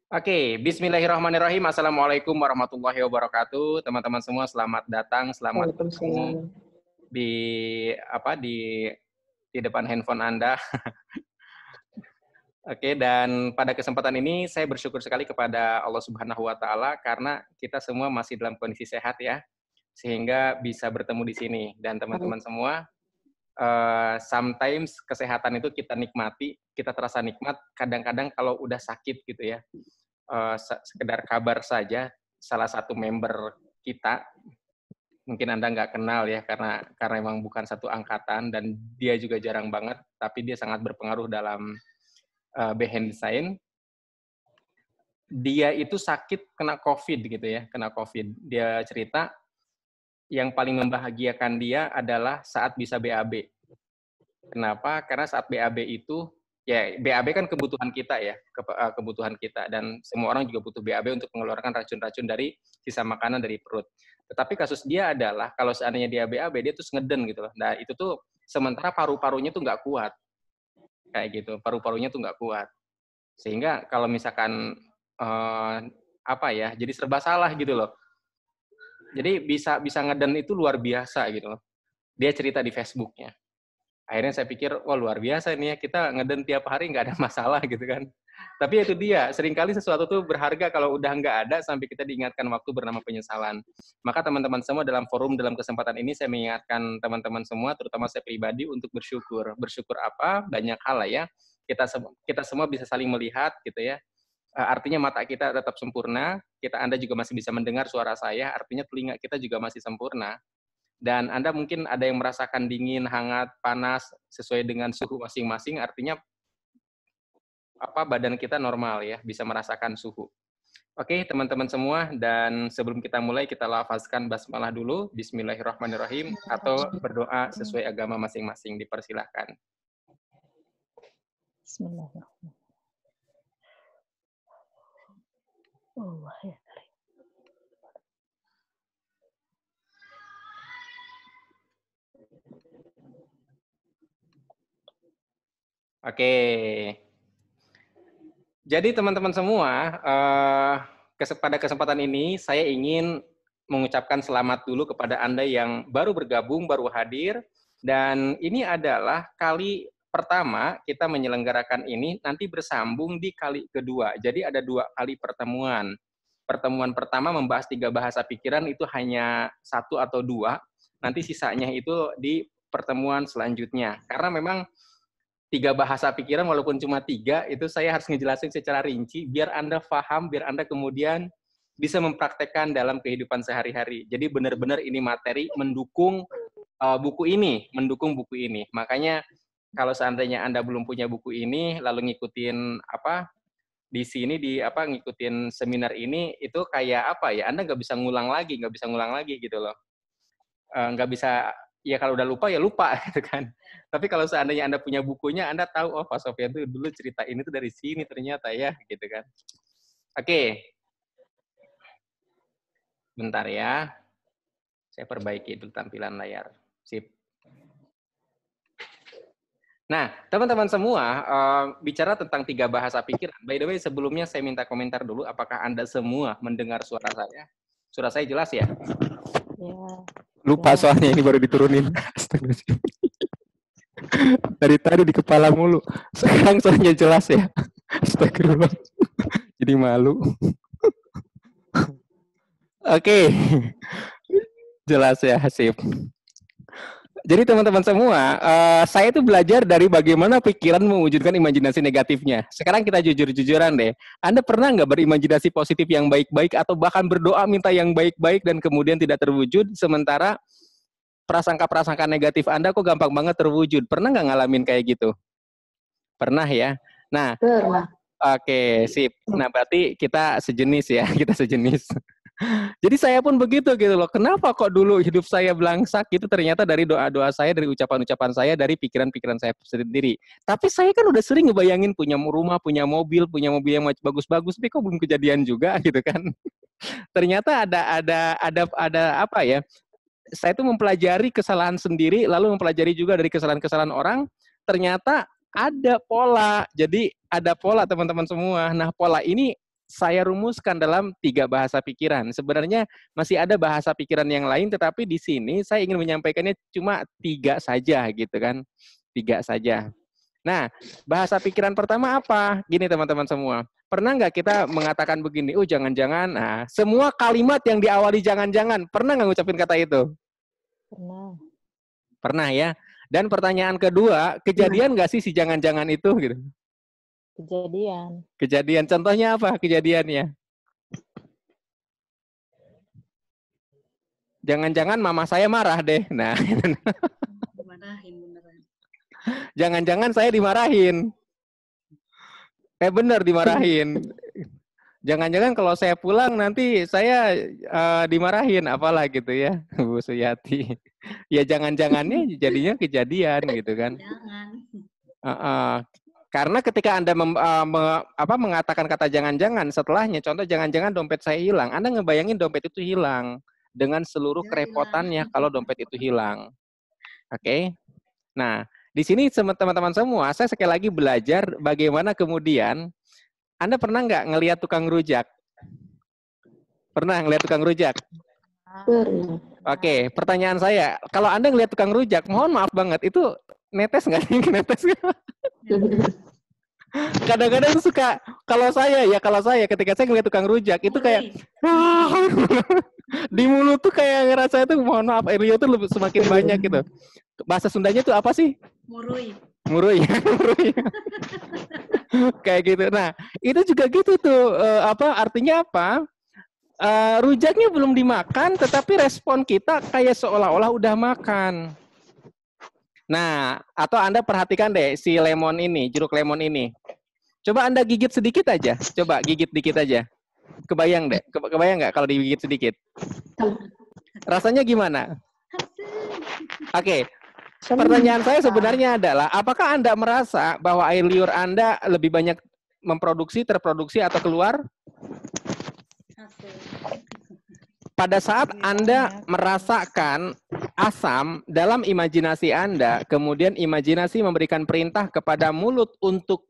Oke, bismillahirrahmanirrahim. Assalamualaikum warahmatullahi wabarakatuh. Teman-teman semua selamat datang, selamat bertemu Waalaikumsalam. di di depan handphone Anda. Oke, dan pada kesempatan ini saya bersyukur sekali kepada Allah Subhanahu wa taala karena kita semua masih dalam kondisi sehat ya, sehingga bisa bertemu di sini. Dan teman-teman semua, sometimes kesehatan itu kita nikmati, kita terasa nikmat, kadang-kadang kalau udah sakit gitu ya, sekedar kabar saja, salah satu member kita, mungkin Anda nggak kenal ya, karena memang bukan satu angkatan, dan dia juga jarang banget, tapi dia sangat berpengaruh dalam behind the scene. Dia itu sakit kena COVID gitu ya, kena COVID. Dia cerita, yang paling membahagiakan dia adalah saat bisa BAB. Kenapa? Karena saat BAB itu, ya BAB kan kebutuhan kita ya, kebutuhan kita, dan semua orang juga butuh BAB untuk mengeluarkan racun-racun dari sisa makanan dari perut. Tetapi kasus dia adalah, kalau seandainya dia BAB, dia tuh ngeden gitu loh. Nah itu tuh, sementara paru-parunya tuh nggak kuat, kayak gitu, paru-parunya tuh nggak kuat. Sehingga kalau misalkan, apa ya, jadi serba salah gitu loh. Jadi bisa bisa ngeden itu luar biasa gitu loh. Dia cerita di Facebooknya. Akhirnya saya pikir, wah luar biasa nih ya, kita ngeden tiap hari nggak ada masalah gitu kan. Tapi itu dia, seringkali sesuatu tuh berharga kalau udah nggak ada sampai kita diingatkan waktu bernama penyesalan. Maka teman-teman semua dalam forum, dalam kesempatan ini saya mengingatkan teman-teman semua, terutama saya pribadi, untuk bersyukur. Bersyukur apa? Banyak hal lah ya. Kita semua bisa saling melihat gitu ya. Artinya mata kita tetap sempurna, Anda juga masih bisa mendengar suara saya, artinya telinga kita juga masih sempurna. Dan Anda mungkin ada yang merasakan dingin, hangat, panas, sesuai dengan suhu masing-masing, artinya badan kita normal ya, bisa merasakan suhu. Oke, teman-teman semua, dan sebelum kita mulai, kita lafazkan basmalah dulu, bismillahirrahmanirrahim, atau berdoa sesuai agama masing-masing, dipersilahkan. Bismillahirrahmanirrahim. Allah ya. Oke. Jadi teman-teman semua, pada kesempatan ini saya ingin mengucapkan selamat dulu kepada Anda yang baru bergabung, baru hadir, dan ini adalah kali pertama kita menyelenggarakan ini, nanti bersambung di kali kedua. Jadi ada 2 kali pertemuan. Pertemuan pertama membahas 3 bahasa pikiran, itu hanya 1 atau 2, nanti sisanya itu di pertemuan selanjutnya. Karena memang 3 bahasa pikiran walaupun cuma 3, itu saya harus ngejelasin secara rinci, biar Anda paham, biar Anda kemudian bisa mempraktekkan dalam kehidupan sehari-hari. Jadi benar-benar ini materi mendukung buku ini, Makanya kalau seandainya Anda belum punya buku ini, lalu ngikutin di sini ngikutin seminar ini, itu kayak Anda nggak bisa ngulang lagi gitu loh. Nggak bisa, ya kalau udah lupa ya lupa gitu kan. Tapi kalau seandainya Anda punya bukunya, Anda tahu, oh Pak Sofyan tuh dulu cerita ini tuh dari sini ternyata ya, gitu kan. Oke. Bentar ya. Saya perbaiki dulu tampilan layar. Sip. Nah, teman-teman semua, bicara tentang 3 bahasa pikiran. By the way, sebelumnya saya minta komentar dulu, apakah Anda semua mendengar suara saya? Suara saya jelas ya? Ya. Lupa Ya. soalnya ini baru diturunin. Dari tadi di kepala mulu. Sekarang soalnya jelas ya. Astagfirullah. Jadi malu. Oke. Jelas ya, sip. Jadi teman-teman semua, saya itu belajar dari bagaimana pikiran mewujudkan imajinasi negatifnya. Sekarang kita jujur-jujuran deh. Anda pernah nggak berimajinasi positif yang baik-baik, atau bahkan berdoa minta yang baik-baik dan kemudian tidak terwujud, sementara prasangka-prasangka negatif Anda kok gampang banget terwujud? Pernah nggak ngalamin kayak gitu? Pernah ya? Nah, Pernah. oke, sip. Nah, berarti kita sejenis ya, kita sejenis. Jadi saya pun begitu gitu loh. Kenapa kok dulu hidup saya belangsak? Itu ternyata dari doa-doa saya, dari ucapan-ucapan saya, dari pikiran-pikiran saya sendiri. Tapi saya kan udah sering ngebayangin punya rumah, punya mobil yang bagus-bagus, tapi kok belum kejadian juga gitu kan. Ternyata ada apa ya? Saya tuh mempelajari kesalahan sendiri, lalu mempelajari juga dari kesalahan-kesalahan orang. Ternyata ada pola. Jadi ada pola teman-teman semua. Nah, pola ini saya rumuskan dalam 3 bahasa pikiran. Sebenarnya masih ada bahasa pikiran yang lain, tetapi di sini saya ingin menyampaikannya cuma 3 saja gitu kan. 3 saja. Nah, bahasa pikiran pertama apa? Gini teman-teman semua. Pernah nggak kita mengatakan begini, oh jangan-jangan, nah, semua kalimat yang diawali jangan-jangan, pernah nggak ngucapin kata itu? Pernah. Pernah ya. Dan pertanyaan kedua, kejadian nggak sih si jangan-jangan itu? Gitu. Kejadian. Kejadian, contohnya apa kejadiannya? Jangan-jangan mama saya marah deh. Nah, Dimarahin beneran. jangan-jangan saya dimarahin. Bener dimarahin. Jangan-jangan kalau saya pulang nanti saya dimarahin, apalah gitu ya, Bu Suyati. Ya jangan-jangannya jadinya kejadian gitu kan. Jangan. Karena ketika Anda mengatakan kata jangan-jangan, setelahnya, contoh jangan-jangan dompet saya hilang, Anda ngebayangin dompet itu hilang dengan seluruh Ya, kerepotannya kalau dompet itu hilang. Oke? Nah, di sini teman-teman semua, saya sekali lagi belajar bagaimana kemudian, Anda pernah nggak ngelihat tukang rujak? Pernah ngelihat tukang rujak? Pernah. Oke, pertanyaan saya, kalau Anda ngelihat tukang rujak, mohon maaf banget, itu netes nggak sih? Netes nggak? Kadang-kadang itu suka, kalau saya ketika saya ngeliat tukang rujak itu kayak di mulut tuh kayak ngerasa itu, mohon maaf, air liur tuh semakin banyak gitu. Bahasa Sundanya tuh apa sih? Murui. Murui. Kayak gitu. Nah, itu juga gitu tuh, artinya apa? Rujaknya belum dimakan, tetapi respon kita kayak seolah-olah udah makan. Nah, atau Anda perhatikan deh si lemon ini, jeruk lemon ini. Coba Anda gigit sedikit aja. Coba gigit dikit aja. Kebayang deh. Kebayang nggak kalau digigit sedikit? Rasanya gimana? Oke. Pertanyaan saya sebenarnya adalah, apakah Anda merasa bahwa air liur Anda lebih banyak terproduksi atau keluar? Pada saat Anda merasakan asam dalam imajinasi Anda, kemudian imajinasi memberikan perintah kepada mulut untuk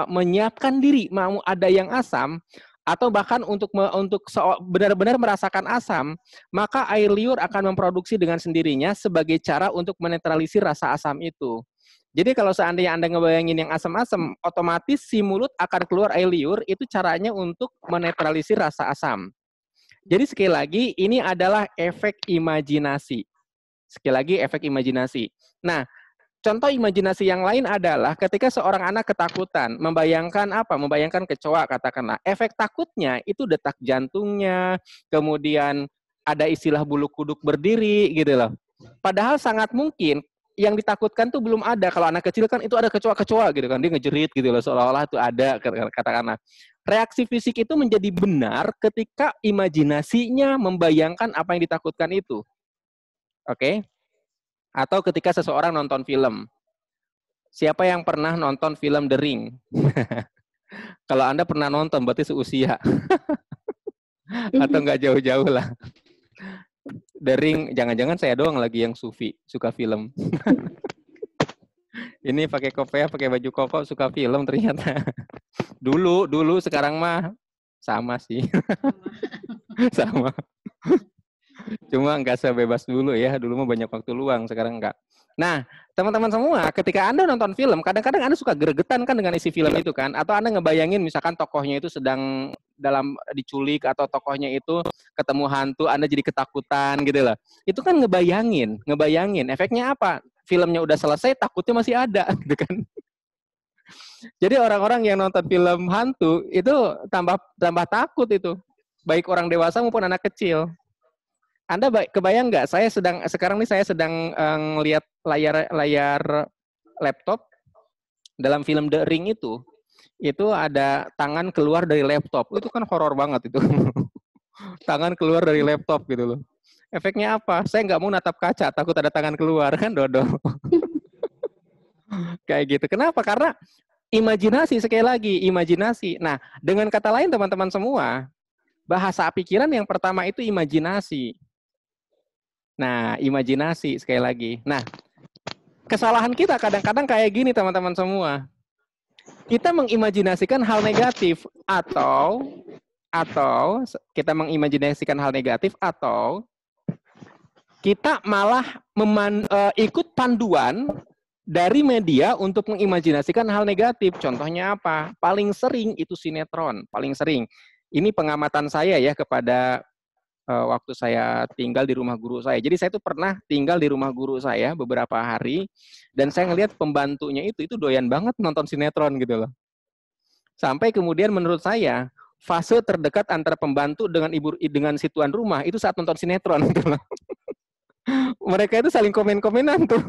menyiapkan diri mau ada yang asam, atau bahkan untuk benar-benar merasakan asam, maka air liur akan memproduksi dengan sendirinya sebagai cara untuk menetralisir rasa asam itu. Jadi kalau seandainya Anda ngebayangin yang asam-asam, otomatis si mulut akan keluar air liur, itu caranya untuk menetralisir rasa asam. Jadi sekali lagi, ini adalah efek imajinasi. Sekali lagi, efek imajinasi. Nah, contoh imajinasi yang lain adalah ketika seorang anak ketakutan, membayangkan apa? Membayangkan kecoa, katakanlah. Efek takutnya itu detak jantungnya, kemudian ada istilah bulu kuduk berdiri, gitu loh. Padahal sangat mungkin yang ditakutkan tuh belum ada. Kalau anak kecil kan itu ada kecoa-kecoa gitu kan, dia ngejerit gitu loh, seolah-olah itu ada, katakanlah. Reaksi fisik itu menjadi benar ketika imajinasinya membayangkan apa yang ditakutkan itu. Oke? Atau ketika seseorang nonton film. Siapa yang pernah nonton film The Ring? Kalau Anda pernah nonton, berarti seusia. Atau nggak jauh-jauh lah. The Ring, jangan-jangan saya doang lagi yang suka film. Ini pakai kopiah, pakai baju koko, suka film ternyata. Dulu, sekarang mah sama sih. Sama. Cuma nggak sebebas dulu ya. Dulu mah banyak waktu luang, sekarang nggak. Nah, teman-teman semua, ketika Anda nonton film, kadang-kadang Anda suka gregetan kan dengan isi film itu kan? Atau Anda ngebayangin misalkan tokohnya itu sedang diculik, atau tokohnya itu ketemu hantu, Anda jadi ketakutan gitu loh. Itu kan ngebayangin. Efeknya apa? Filmnya udah selesai, takutnya masih ada gitu kan. Jadi orang-orang yang nonton film hantu itu tambah takut itu. Baik orang dewasa maupun anak kecil. Anda kebayang nggak? Sekarang saya sedang ngelihat layar laptop dalam film The Ring itu ada tangan keluar dari laptop. Itu kan horor banget itu. Tangan keluar dari laptop gitu loh. Efeknya apa? Saya nggak mau natap kaca, takut ada tangan keluar kan, dodol. Kayak gitu. Kenapa? Karena imajinasi, sekali lagi, imajinasi. Nah, dengan kata lain teman-teman semua, bahasa pikiran yang pertama itu imajinasi. Nah, imajinasi sekali lagi. Nah, kesalahan kita kadang-kadang kayak gini teman-teman semua. Kita mengimajinasikan hal negatif atau atau kita mengimajinasikan hal negatif, atau kita malah ikut panduan dari media untuk mengimajinasikan hal negatif. Contohnya apa? Paling sering itu sinetron, paling sering. Ini pengamatan saya ya kepada waktu saya tinggal di rumah guru saya. Jadi saya tuh pernah tinggal di rumah guru saya beberapa hari, dan saya ngelihat pembantunya itu doyan banget nonton sinetron gitu loh. Sampai kemudian menurut saya, fase terdekat antara pembantu dengan si tuan rumah itu saat nonton sinetron gitu loh. Mereka itu saling komen-komenan tuh.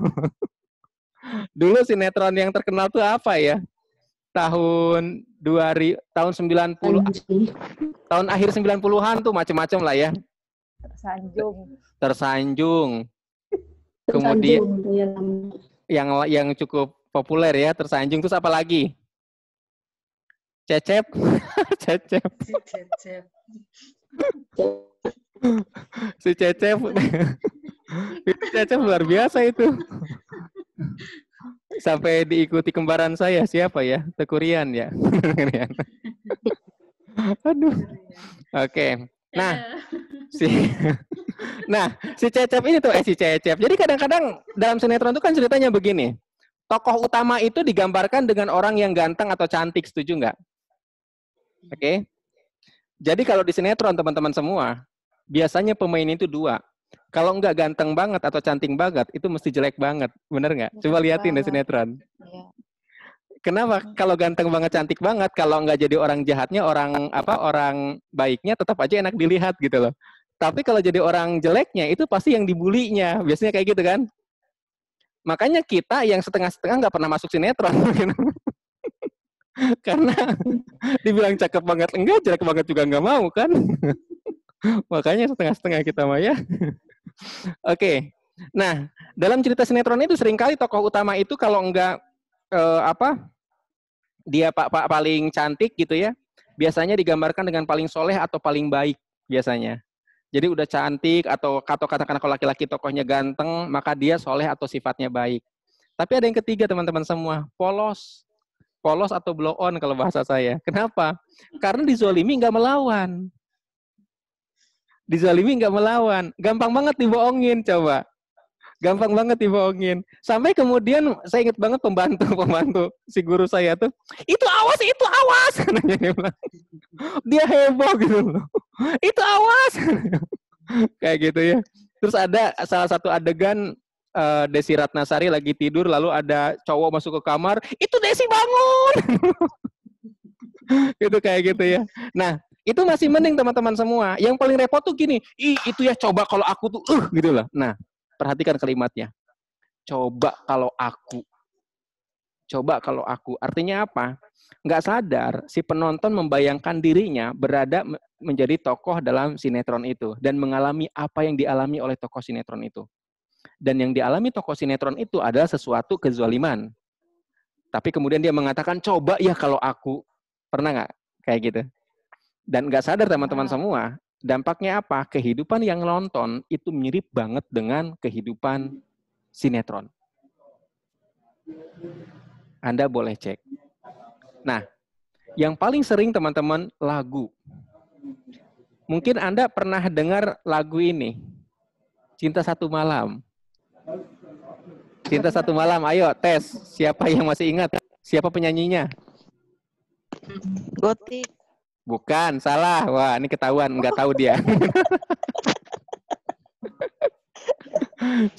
Dulu sinetron yang terkenal tuh apa ya? Tahun 90, tahun akhir 90-an tuh macam-macam lah ya. Tersanjung. Kemudian yang cukup populer ya, Tersanjung. Terus apa lagi? Cecep. Cecep. Si Cecep. Itu Cecep luar biasa itu. Sampai diikuti kembaran saya, siapa ya? Tekurian ya. Aduh. Oke. Nah, si Cecep ini tuh si Cecep. Jadi kadang-kadang dalam sinetron itu kan ceritanya begini. Tokoh utama itu digambarkan dengan orang yang ganteng atau cantik, setuju nggak? Oke. Jadi kalau di sinetron teman-teman semua, biasanya pemain itu dua. Kalau nggak ganteng banget atau cantik banget, itu mesti jelek banget. Bener nggak? Coba liatin di sinetron. Ya. Kenapa? Kalau ganteng banget, cantik banget, kalau nggak jadi orang jahatnya, orang baiknya tetap aja enak dilihat gitu loh. Tapi kalau jadi orang jeleknya, itu pasti yang dibulinya. Biasanya kayak gitu kan? Makanya kita yang setengah-setengah nggak pernah masuk sinetron. Karena dibilang cakep banget enggak, jelek banget juga nggak mau kan? Makanya setengah-setengah kita mah ya. Oke. Nah, dalam cerita sinetron itu seringkali tokoh utama itu kalau enggak dia paling cantik gitu ya, biasanya digambarkan dengan paling soleh atau paling baik biasanya. Jadi udah cantik atau katakan kalau laki-laki tokohnya ganteng, maka dia soleh atau sifatnya baik. Tapi ada yang ketiga teman-teman semua, polos. Polos atau blow on kalau bahasa saya. Kenapa? Karena dizolimi nggak melawan. Dizalimi nggak melawan. Gampang banget dibohongin, coba. Gampang banget dibohongin. Sampai kemudian, saya ingat banget pembantu si guru saya tuh, itu awas! Dia heboh gitu loh. Itu awas! Kayak gitu ya. Terus ada salah satu adegan, Desi Ratnasari lagi tidur, lalu ada cowok masuk ke kamar, itu Desi bangun! Itu kayak gitu ya. Nah, itu masih mending teman-teman semua. Yang paling repot tuh gini, itu ya coba kalau aku tuh, gitu loh. Nah, perhatikan kalimatnya. Coba kalau aku. Coba kalau aku. Artinya apa? Nggak sadar, si penonton membayangkan dirinya berada menjadi tokoh dalam sinetron itu. Dan mengalami apa yang dialami oleh tokoh sinetron itu. Dan yang dialami tokoh sinetron itu adalah sesuatu kezaliman. Tapi kemudian dia mengatakan, coba ya kalau aku. Pernah nggak kayak gitu? Dan nggak sadar teman-teman semua, dampaknya apa? Kehidupan yang nonton itu mirip banget dengan kehidupan sinetron. Anda boleh cek. Nah, yang paling sering teman-teman lagu. Mungkin Anda pernah dengar lagu ini, Cinta Satu Malam. Cinta Satu Malam, ayo tes. Siapa yang masih ingat? Siapa penyanyinya? Gotik. Bukan, salah. Wah, ini ketahuan, nggak tahu dia.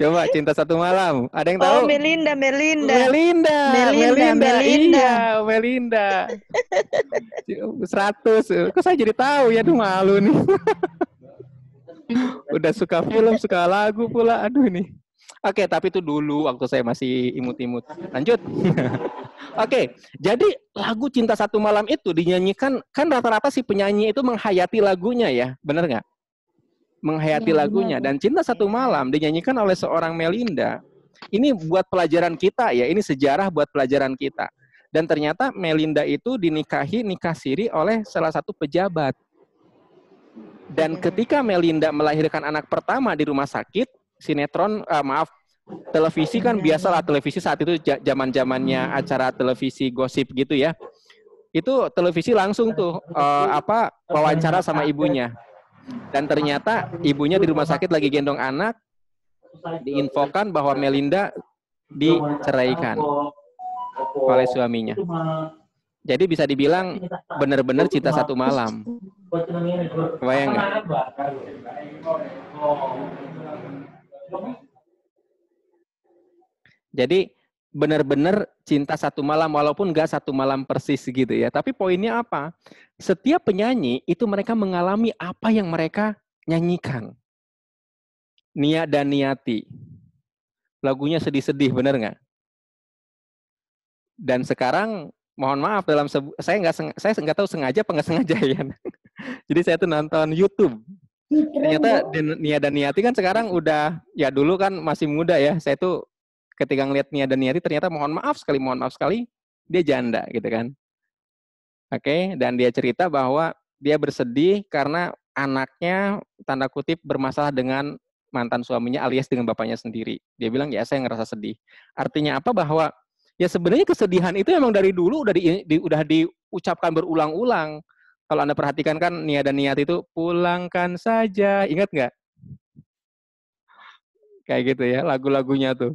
Coba Cinta Satu Malam. Ada yang tahu? Oh, Melinda. Iya, Melinda. 100. Kok saya jadi tahu ya? Aduh, malu nih. Udah suka film, suka lagu pula. Aduh nih. Oke, tapi itu dulu waktu saya masih imut-imut. Lanjut. Oke, jadi lagu Cinta Satu Malam itu dinyanyikan, kan rata-rata si penyanyi itu menghayati lagunya ya, benar nggak? Menghayati lagunya. Dan Cinta Satu Malam dinyanyikan oleh seorang Melinda. Ini buat pelajaran kita ya, ini sejarah buat pelajaran kita. Dan ternyata Melinda itu nikah siri oleh salah satu pejabat. Dan ketika Melinda melahirkan anak pertama di rumah sakit, televisi kan biasalah, televisi saat itu zaman-zamannya acara televisi gosip gitu ya. Itu televisi langsung tuh wawancara sama ibunya. Dan ternyata ibunya di rumah sakit lagi gendong anak, diinfokan bahwa Melinda diceraikan oleh suaminya. Jadi bisa dibilang benar-benar cinta satu malam. Kebayang nggak? Jadi benar-benar cinta satu malam walaupun nggak satu malam persis gitu ya. Tapi poinnya apa? Setiap penyanyi itu mereka mengalami apa yang mereka nyanyikan. Nia dan Niati. Lagunya sedih-sedih, benar nggak? Dan sekarang mohon maaf saya nggak tahu sengaja apa nggak sengaja ya. Jadi saya tuh nonton YouTube. Ternyata Nia dan Niati kan sekarang udah, ya dulu kan masih muda ya. Saya tuh ketika ngeliat Nia dan Niati ternyata mohon maaf sekali dia janda gitu kan. Oke, dan dia cerita bahwa dia bersedih karena anaknya tanda kutip bermasalah dengan mantan suaminya alias dengan bapaknya sendiri. Dia bilang ya saya ngerasa sedih. Artinya apa? Bahwa ya sebenarnya kesedihan itu memang dari dulu udah diucapkan berulang-ulang. Kalau Anda perhatikan kan Nia dan Niati itu pulangkan saja, ingat nggak? Kayak gitu ya lagu-lagunya tuh.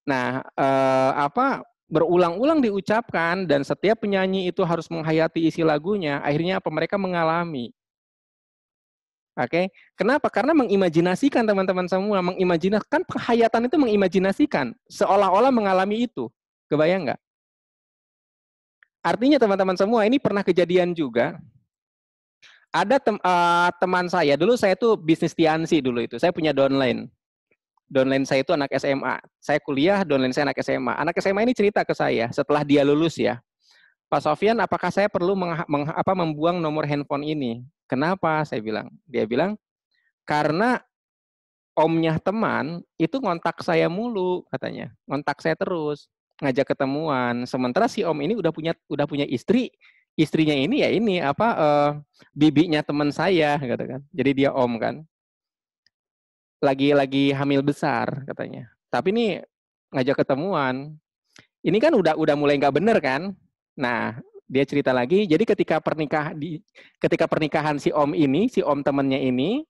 Nah, berulang-ulang diucapkan dan setiap penyanyi itu harus menghayati isi lagunya, akhirnya apa? Mereka mengalami. Oke, kenapa? Karena mengimajinasikan teman-teman semua, mengimajinasikan penghayatan itu mengimajinasikan, seolah-olah mengalami itu. Kebayang nggak? Artinya teman-teman semua ini pernah kejadian juga. Ada teman saya, dulu saya tuh bisnis Tiansi dulu itu, saya punya downline. Downline saya itu anak SMA. Saya kuliah, downline saya anak SMA. Anak SMA ini cerita ke saya setelah dia lulus ya. Pak Sofyan, apakah saya perlu membuang nomor handphone ini? Kenapa? Saya bilang. Dia bilang, karena omnya teman itu ngontak saya mulu, katanya. Ngontak saya terus, ngajak ketemuan. Sementara si om ini udah punya istri. Istrinya ini ya ini bibinya teman saya, gitu kan. Jadi dia om kan. Lagi hamil besar katanya. Tapi ini ngajak ketemuan. Ini kan udah mulai nggak bener kan? Nah, dia cerita lagi. Jadi ketika pernikahan si om temannya ini,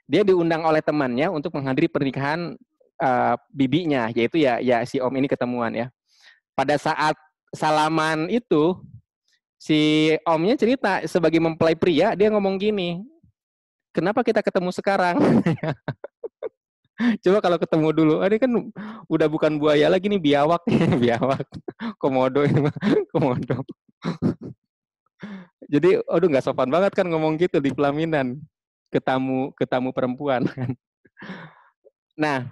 dia diundang oleh temannya untuk menghadiri pernikahan bibinya, yaitu ya si om ini ketemuan ya. Pada saat salaman itu, si omnya cerita sebagai mempelai pria, dia ngomong gini, kenapa kita ketemu sekarang? Coba kalau ketemu dulu, ini kan udah bukan buaya lagi nih, biawak, biawak, komodo ini mah, komodo. Jadi, aduh nggak sopan banget kan ngomong gitu di pelaminan ke tamu perempuan kan. Nah,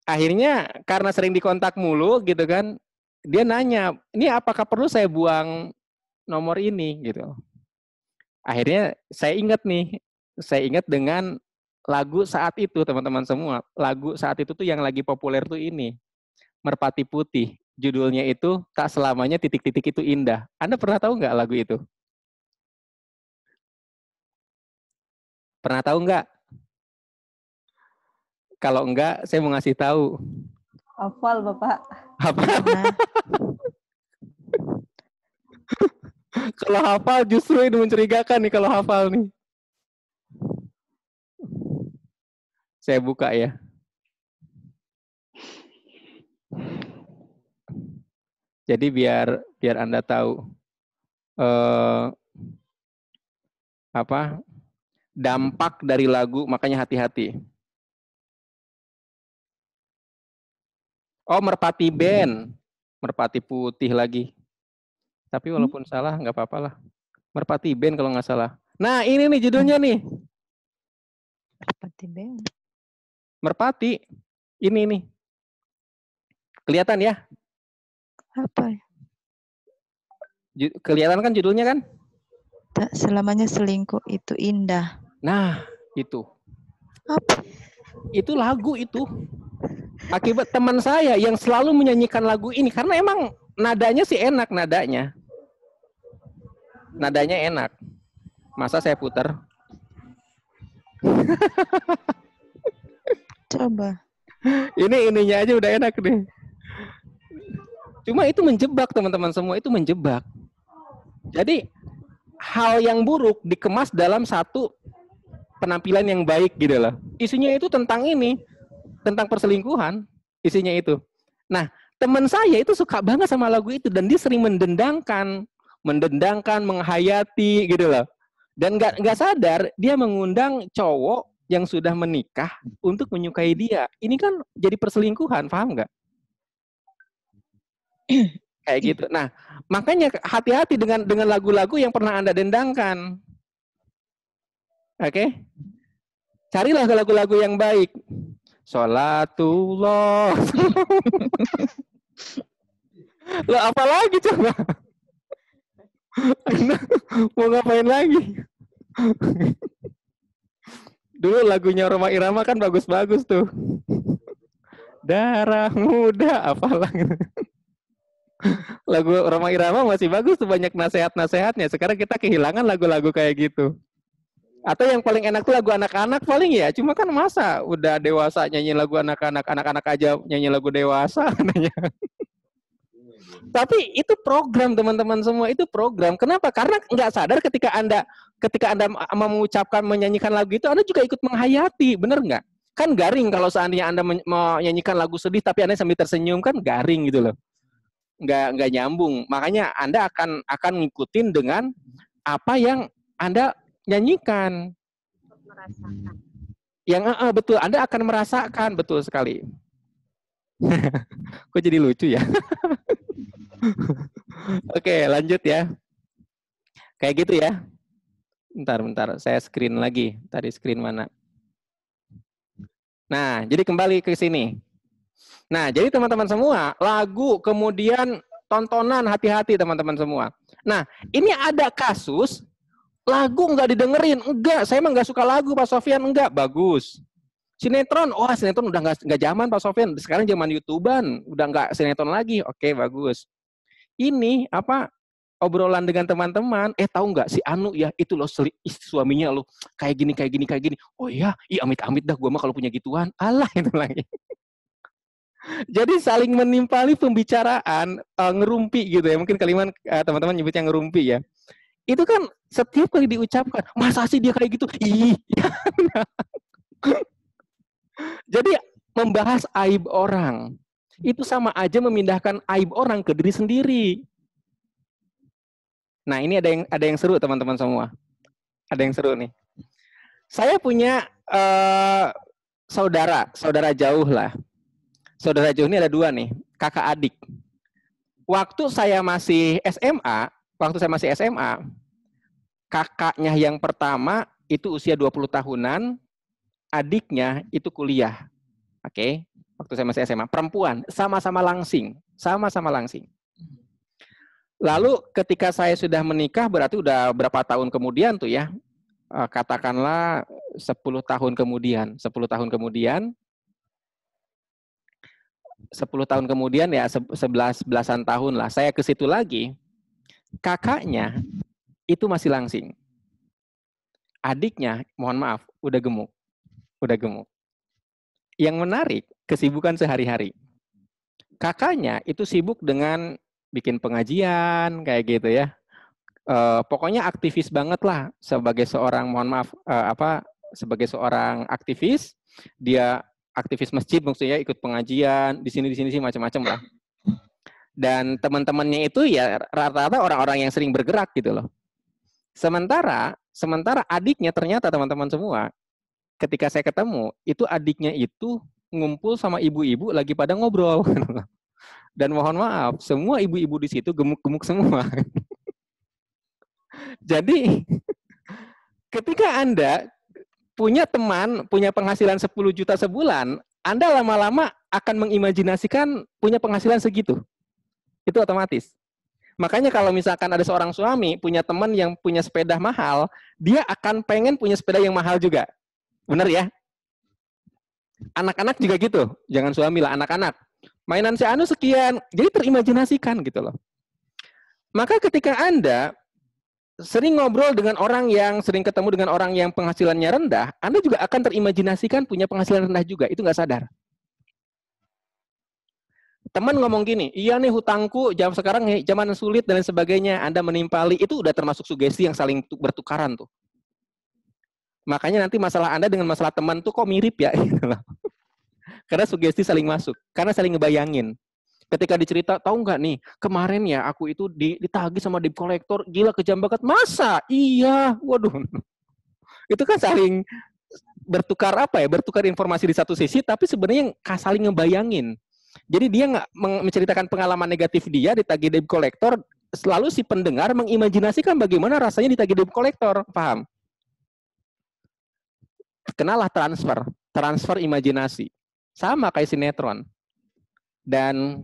akhirnya karena sering dikontak mulu gitu kan, dia nanya, ini apakah perlu saya buang nomor ini gitu. Akhirnya saya ingat dengan lagu saat itu teman-teman semua. Lagu saat itu tuh yang lagi populer tuh ini, Merpati Putih. Judulnya itu Tak Selamanya Titik-Titik Itu Indah. Anda pernah tahu nggak lagu itu? Pernah tahu nggak? Kalau enggak, saya mau ngasih tahu. Hafal, Bapak. Apa? Kalau hafal justru ini mencurigakan nih kalau hafal nih. Saya buka ya. Jadi biar Anda tahu dampak dari lagu, makanya hati-hati. Oh, Merpati Band. Merpati Putih lagi. Tapi walaupun salah, nggak apa-apa lah. Merpati Band kalau nggak salah. Nah, ini nih judulnya nih. Merpati Band. Merpati. Ini nih. Kelihatan ya? Apa? Kelihatan kan judulnya kan? Tak selamanya selingkuh itu indah. Nah, itu. Apa? Itu lagu itu. Akibat teman saya yang selalu menyanyikan lagu ini. Karena emang nadanya sih enak nadanya. Nadanya enak. Masa saya putar? Coba. Ininya aja udah enak nih. Cuma itu menjebak teman-teman semua, itu menjebak. Jadi hal yang buruk dikemas dalam satu penampilan yang baik gitu loh. Isinya itu tentang ini, tentang perselingkuhan, isinya itu. Nah, teman saya itu suka banget sama lagu itu dan dia sering mendendangkan, menghayati gitu loh. Dan nggak sadar dia mengundang cowok yang sudah menikah untuk menyukai dia. Ini kan jadi perselingkuhan, paham nggak? Kayak gitu. Nah, makanya hati-hati dengan lagu-lagu yang pernah Anda dendangkan. Oke? Carilah lagu-lagu yang baik. Sholatullah. Loh, apa lagi coba? Mau ngapain lagi? Dulu lagunya Rhoma Irama kan bagus-bagus tuh. Darah muda, apalah gitu. Lagu Rhoma Irama masih bagus tuh, banyak nasihat-nasihatnya. Sekarang kita kehilangan lagu-lagu kayak gitu. Atau yang paling enak tuh lagu anak-anak paling ya. Cuma kan masa udah dewasa nyanyi lagu anak-anak, anak-anak aja nyanyi lagu dewasa. Tapi itu program teman-teman semua, itu program. Kenapa? Karena nggak sadar ketika Anda mengucapkan, menyanyikan lagu itu, Anda juga ikut menghayati, bener nggak? Kan garing kalau seandainya Anda menyanyikan lagu sedih tapi Anda sambil tersenyum, kan garing gitu loh. Nggak nyambung. Makanya Anda akan ngikutin dengan apa yang Anda nyanyikan. Merasakan. Yang betul, Anda akan merasakan, betul sekali. Kok jadi lucu ya? Oke, lanjut ya. Kayak gitu ya. Bentar, saya screen lagi. Tadi screen mana? Nah, jadi kembali ke sini. Nah, jadi teman-teman semua, lagu, kemudian tontonan, hati-hati teman-teman semua. Nah, ini ada kasus, lagu nggak didengerin. Enggak, saya emang nggak suka lagu, Pak Sofyan. Enggak, bagus. Sinetron, sinetron udah nggak zaman, Pak Sofyan. Sekarang zaman YouTuber-an, udah nggak sinetron lagi. Oke, bagus. Ini, obrolan dengan teman-teman, tahu nggak si Anu ya, itu loh suaminya loh, kayak gini. Oh iya, amit-amit dah gue mah kalau punya gituan. Alah, itu lagi. Jadi saling menimpali pembicaraan, ngerumpi gitu ya. Mungkin kalimat teman-teman nyebutnya ngerumpi ya. Itu kan setiap kali diucapkan, masa sih dia kayak gitu? Ih. Jadi membahas aib orang, itu sama aja memindahkan aib orang ke diri sendiri. Nah, ini ada yang seru teman-teman semua. Ada yang seru nih. Saya punya saudara jauh lah. Saudara jauh ini ada 2 nih, kakak adik. Waktu saya masih SMA, kakaknya yang pertama itu usia 20 tahunan, adiknya itu kuliah. Oke, waktu saya masih SMA, perempuan, sama-sama langsing. Lalu ketika saya sudah menikah, berarti udah berapa tahun kemudian tuh ya, katakanlah 10 tahun kemudian ya, 11-an tahun lah, saya ke situ lagi, kakaknya itu masih langsing. Adiknya, mohon maaf, udah gemuk. Yang menarik, kesibukan sehari-hari. Kakaknya itu sibuk dengan bikin pengajian, kayak gitu ya. Pokoknya aktivis banget lah, sebagai seorang, mohon maaf, sebagai seorang aktivis, dia aktivis masjid maksudnya, ikut pengajian di sini macam-macam lah. Dan teman-temannya itu ya rata-rata orang-orang yang sering bergerak gitu loh. Sementara adiknya ternyata teman-teman semua, ketika saya ketemu, itu adiknya itu ngumpul sama ibu-ibu lagi pada ngobrol. Dan mohon maaf, semua ibu-ibu di situ gemuk-gemuk semua. Jadi ketika Anda punya teman, punya penghasilan 10 juta sebulan, Anda lama-lama akan mengimajinasikan punya penghasilan segitu. Itu otomatis. Makanya kalau misalkan ada seorang suami punya teman yang punya sepeda mahal, dia akan pengen punya sepeda yang mahal juga. Benar ya? Anak-anak juga gitu. Jangan suami lah, anak-anak. Mainan si Anu sekian. Jadi terimajinasikan gitu loh. Maka ketika Anda sering ngobrol dengan orang yang, sering ketemu dengan orang yang penghasilannya rendah, Anda juga akan terimajinasikan punya penghasilan rendah juga. Itu nggak sadar. Teman ngomong gini, iya nih hutangku jam sekarang zaman sulit dan lain sebagainya, Anda menimpali, itu udah termasuk sugesti yang saling bertukaran tuh. Makanya nanti masalah Anda dengan masalah teman tuh kok mirip ya? Karena sugesti saling masuk, karena saling ngebayangin. Ketika dicerita, tahu nggak nih, kemarin ya aku itu ditagih sama debt collector, gila kejam banget. Masa? Iya, waduh. Itu kan saling bertukar apa ya? Bertukar informasi di satu sisi, tapi sebenarnya saling ngebayangin. Jadi dia nggak menceritakan pengalaman negatif dia ditagih debt collector, selalu si pendengar mengimajinasikan bagaimana rasanya ditagih debt collector, paham? Kenalah transfer imajinasi. Sama kayak sinetron. Dan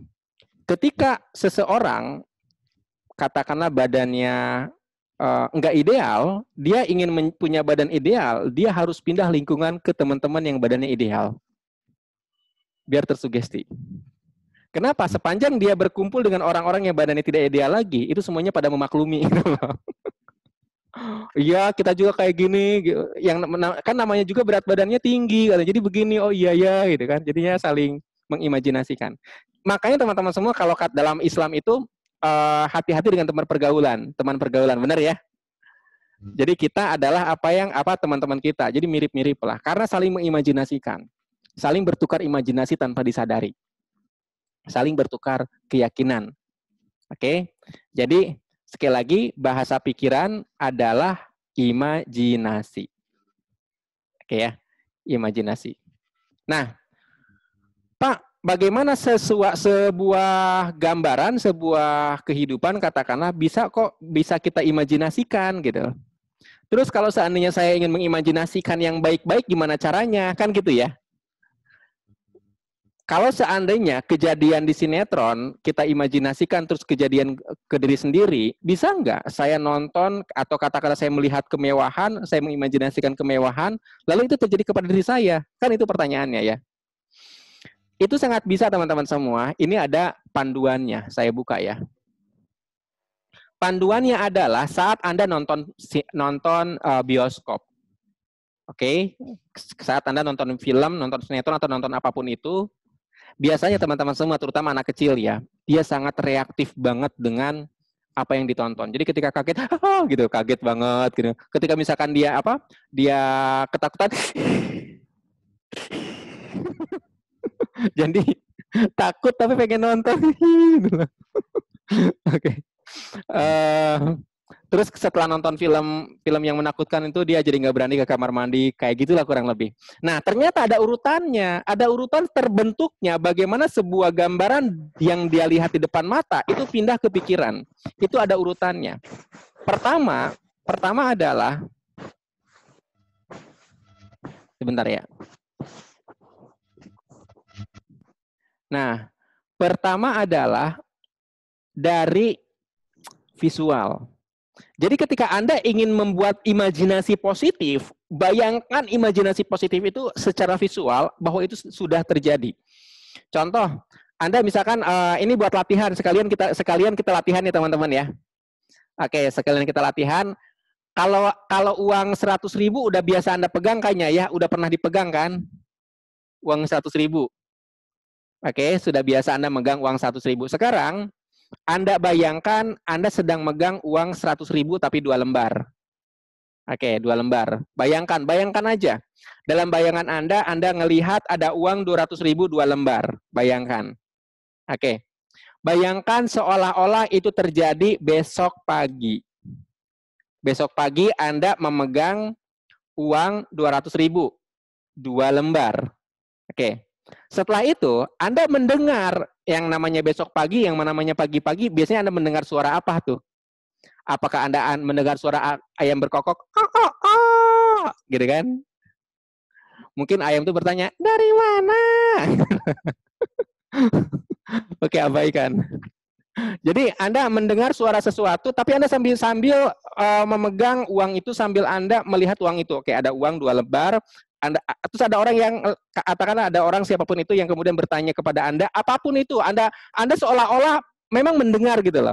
ketika seseorang katakanlah badannya nggak ideal, dia ingin punya badan ideal, dia harus pindah lingkungan ke teman-teman yang badannya ideal. Biar tersugesti. Kenapa? Sepanjang dia berkumpul dengan orang-orang yang badannya tidak ideal lagi, itu semuanya pada memaklumi. Iya, kita juga kayak gini. Yang kan namanya juga berat badannya tinggi, jadi begini. Oh iya ya, gitu kan. Jadinya saling mengimajinasikan. Makanya teman-teman semua kalau dalam Islam itu hati-hati dengan teman pergaulan, benar ya? Jadi kita adalah apa teman-teman kita. Jadi mirip-mirip lah, karena saling mengimajinasikan, saling bertukar imajinasi tanpa disadari, saling bertukar keyakinan. Oke, jadi sekali lagi bahasa pikiran adalah imajinasi. Oke ya, imajinasi. Nah, Pak, bagaimana sebuah gambaran, sebuah kehidupan katakanlah bisa kita imajinasikan gitu. Terus kalau seandainya saya ingin mengimajinasikan yang baik-baik, gimana caranya? Kan gitu ya. Kalau seandainya kejadian di sinetron, kita imajinasikan terus kejadian ke diri sendiri, bisa nggak saya nonton atau katakanlah saya melihat kemewahan, saya mengimajinasikan kemewahan, lalu itu terjadi kepada diri saya? Kan itu pertanyaannya ya. Itu sangat bisa teman-teman semua. Ini ada panduannya, saya buka ya. Panduannya adalah saat Anda nonton bioskop. Oke, saat Anda nonton film, nonton sinetron atau nonton apapun itu, biasanya teman-teman semua, terutama anak kecil ya, dia sangat reaktif banget dengan apa yang ditonton. Jadi ketika kaget, gitu, kaget banget gitu. Ketika misalkan dia ketakutan, jadi takut tapi pengen nonton. Oke. Terus setelah nonton film yang menakutkan itu dia jadi nggak berani ke kamar mandi, kayak gitulah kurang lebih. Nah, ternyata ada urutannya, ada urutan terbentuknya bagaimana sebuah gambaran yang dia lihat di depan mata itu pindah ke pikiran. Itu ada urutannya. Pertama adalah, sebentar ya. Nah, pertama adalah dari visual. Jadi ketika Anda ingin membuat imajinasi positif, bayangkan imajinasi positif itu secara visual bahwa itu sudah terjadi. Contoh, Anda misalkan ini buat latihan, sekalian kita latihan ya teman-teman ya. Oke, sekalian kita latihan. Kalau uang 100.000 udah biasa Anda pegang kayaknya ya, udah pernah dipegang kan? Uang 100.000. Oke, sudah biasa Anda megang uang 100.000. Sekarang Anda bayangkan Anda sedang megang uang 100.000 tapi 2 lembar. Oke, 2 lembar. Bayangkan aja. Dalam bayangan Anda ngelihat ada uang 200.000 2 lembar. Bayangkan. Oke. Bayangkan seolah-olah itu terjadi besok pagi. Besok pagi Anda memegang uang 200.000 2 lembar. Oke. Setelah itu, Anda mendengar yang namanya besok pagi, yang namanya pagi-pagi, biasanya Anda mendengar suara apa tuh? Apakah Anda mendengar suara ayam berkokok? Gitu kan? Mungkin ayam itu bertanya, dari mana? Oke, abaikan. Jadi Anda mendengar suara sesuatu, tapi Anda sambil memegang uang itu sambil Anda melihat uang itu. Oke, ada uang 2 lembar. Terus ada orang yang katakanlah ada orang siapapun itu yang kemudian bertanya kepada Anda, apapun itu, Anda seolah-olah memang mendengar gitu loh.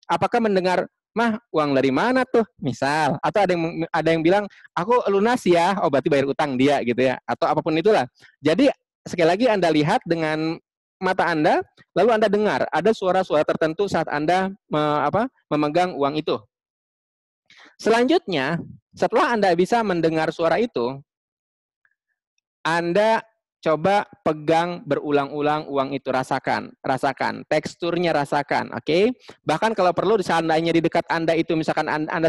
Apakah mendengar, mah uang dari mana tuh? Misal, atau ada yang bilang, aku lunas ya, oh berarti bayar utang dia gitu ya, atau apapun itulah. Jadi sekali lagi Anda lihat dengan mata Anda, lalu Anda dengar ada suara-suara tertentu saat Anda memegang uang itu. Selanjutnya, setelah Anda bisa mendengar suara itu, Anda coba pegang berulang-ulang uang itu, rasakan, teksturnya rasakan, oke? Bahkan kalau perlu seandainya di dekat Anda itu misalkan Anda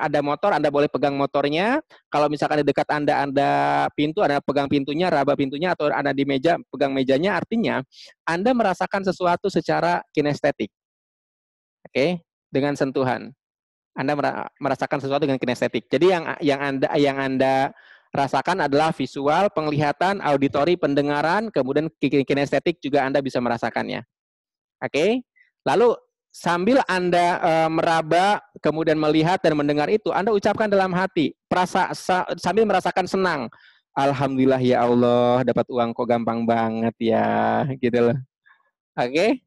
ada motor, Anda boleh pegang motornya. Kalau misalkan di dekat Anda ada pintu, Anda pegang pintunya, raba pintunya, atau ada di meja, pegang mejanya. Artinya Anda merasakan sesuatu secara kinestetik, oke? Dengan sentuhan. Anda merasakan sesuatu dengan kinestetik. Jadi yang Anda rasakan adalah visual, penglihatan, auditori, pendengaran, kemudian kinestetik juga Anda bisa merasakannya. Oke? Lalu sambil Anda meraba, kemudian melihat dan mendengar itu, Anda ucapkan dalam hati, sambil merasakan senang. Alhamdulillah ya Allah, dapat uang kok gampang banget ya, gitu loh. Oke?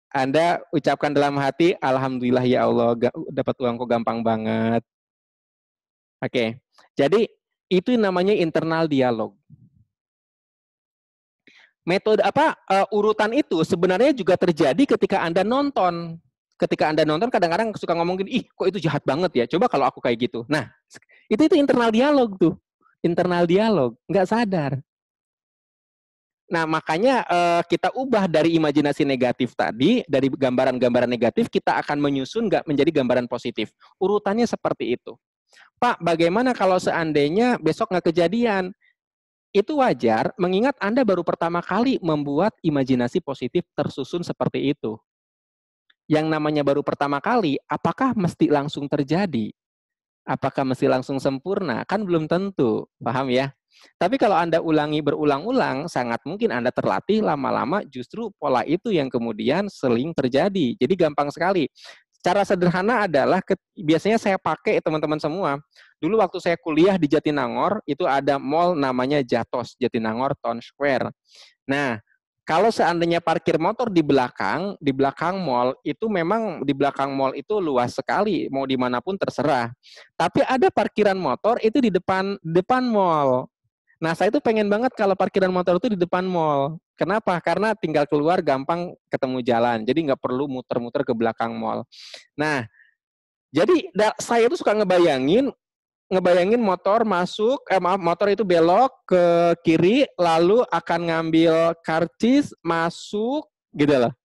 Anda ucapkan dalam hati, Alhamdulillah ya Allah, dapat uang kok gampang banget. Oke, jadi itu namanya internal dialog. Metode urutan itu sebenarnya juga terjadi ketika Anda nonton. Ketika Anda nonton kadang-kadang suka ngomongin, ih kok itu jahat banget ya, coba kalau aku kayak gitu. Nah, itu internal dialog tuh. Internal dialog, nggak sadar. Nah, makanya kita ubah dari imajinasi negatif tadi, dari gambaran-gambaran negatif, kita akan menyusun menjadi gambaran positif. Urutannya seperti itu. Pak, bagaimana kalau seandainya besok nggak kejadian? Itu wajar, mengingat Anda baru pertama kali membuat imajinasi positif tersusun seperti itu. Yang namanya baru pertama kali, apakah mesti langsung terjadi? Apakah mesti langsung sempurna? Kan belum tentu, paham ya? Tapi kalau Anda ulangi berulang-ulang, sangat mungkin Anda terlatih lama-lama justru pola itu yang kemudian sering terjadi. Jadi gampang sekali. Cara sederhana adalah biasanya saya pakai teman-teman semua. Dulu waktu saya kuliah di Jatinangor, itu ada mall namanya Jatos, Jatinangor Town Square. Nah, kalau seandainya parkir motor di belakang mall, itu memang di belakang mall itu luas sekali, mau dimanapun terserah. Tapi ada parkiran motor itu di depan mall. Nah, saya tuh pengen banget kalau parkiran motor itu di depan mall. Kenapa? Karena tinggal keluar gampang ketemu jalan. Jadi nggak perlu muter-muter ke belakang mall. Nah, jadi saya tuh suka ngebayangin motor masuk, motor itu belok ke kiri, lalu akan ngambil karcis, masuk, gitu loh.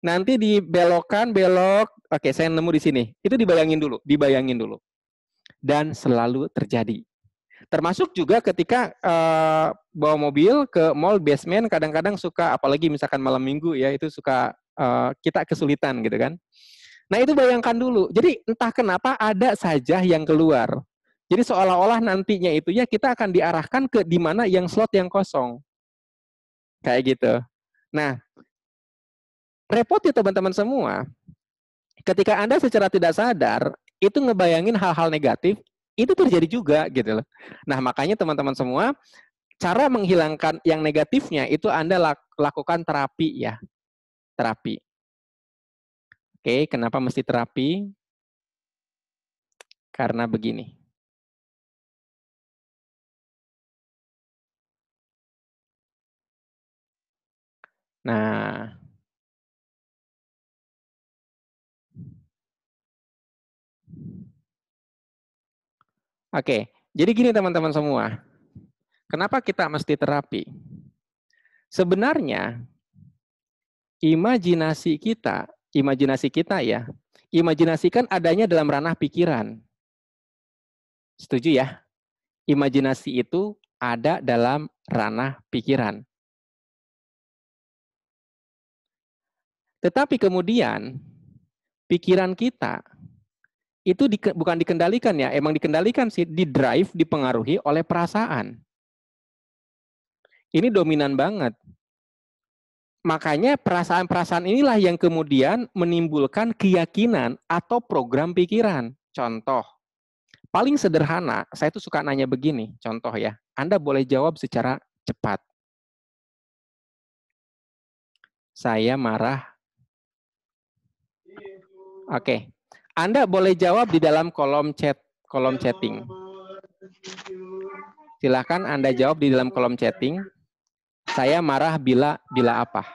Nanti dibelokkan, oke saya nemu di sini. Itu dibayangin dulu. Dan selalu terjadi. Termasuk juga ketika bawa mobil ke mall basement, kadang-kadang suka, apalagi misalkan malam minggu ya, itu suka kita kesulitan gitu kan. Nah itu bayangkan dulu. Jadi entah kenapa ada saja yang keluar. Jadi seolah-olah nantinya itu ya kita akan diarahkan ke di mana yang slot yang kosong. Kayak gitu. Nah, repot ya teman-teman semua. Ketika Anda secara tidak sadar, itu ngebayangin hal-hal negatif, itu terjadi juga gitu loh. Nah, makanya teman-teman semua, cara menghilangkan yang negatifnya itu Anda lakukan terapi ya. Terapi. Oke, kenapa mesti terapi? Karena begini. Nah, oke, jadi gini teman-teman semua. Kenapa kita mesti terapi? Sebenarnya imajinasi kita ya, imajinasikan adanya dalam ranah pikiran. Setuju ya? Imajinasi itu ada dalam ranah pikiran. Tetapi kemudian pikiran kita itu bukan dikendalikan ya, emang dikendalikan sih, di-drive, dipengaruhi oleh perasaan. Ini dominan banget. Makanya perasaan-perasaan inilah yang kemudian menimbulkan keyakinan atau program pikiran. Contoh, paling sederhana, saya tuh suka nanya begini, contoh ya, Anda boleh jawab secara cepat. Saya marah. Oke. Anda boleh jawab di dalam kolom chatting. Silakan Anda jawab di dalam kolom chatting. Saya marah bila apa?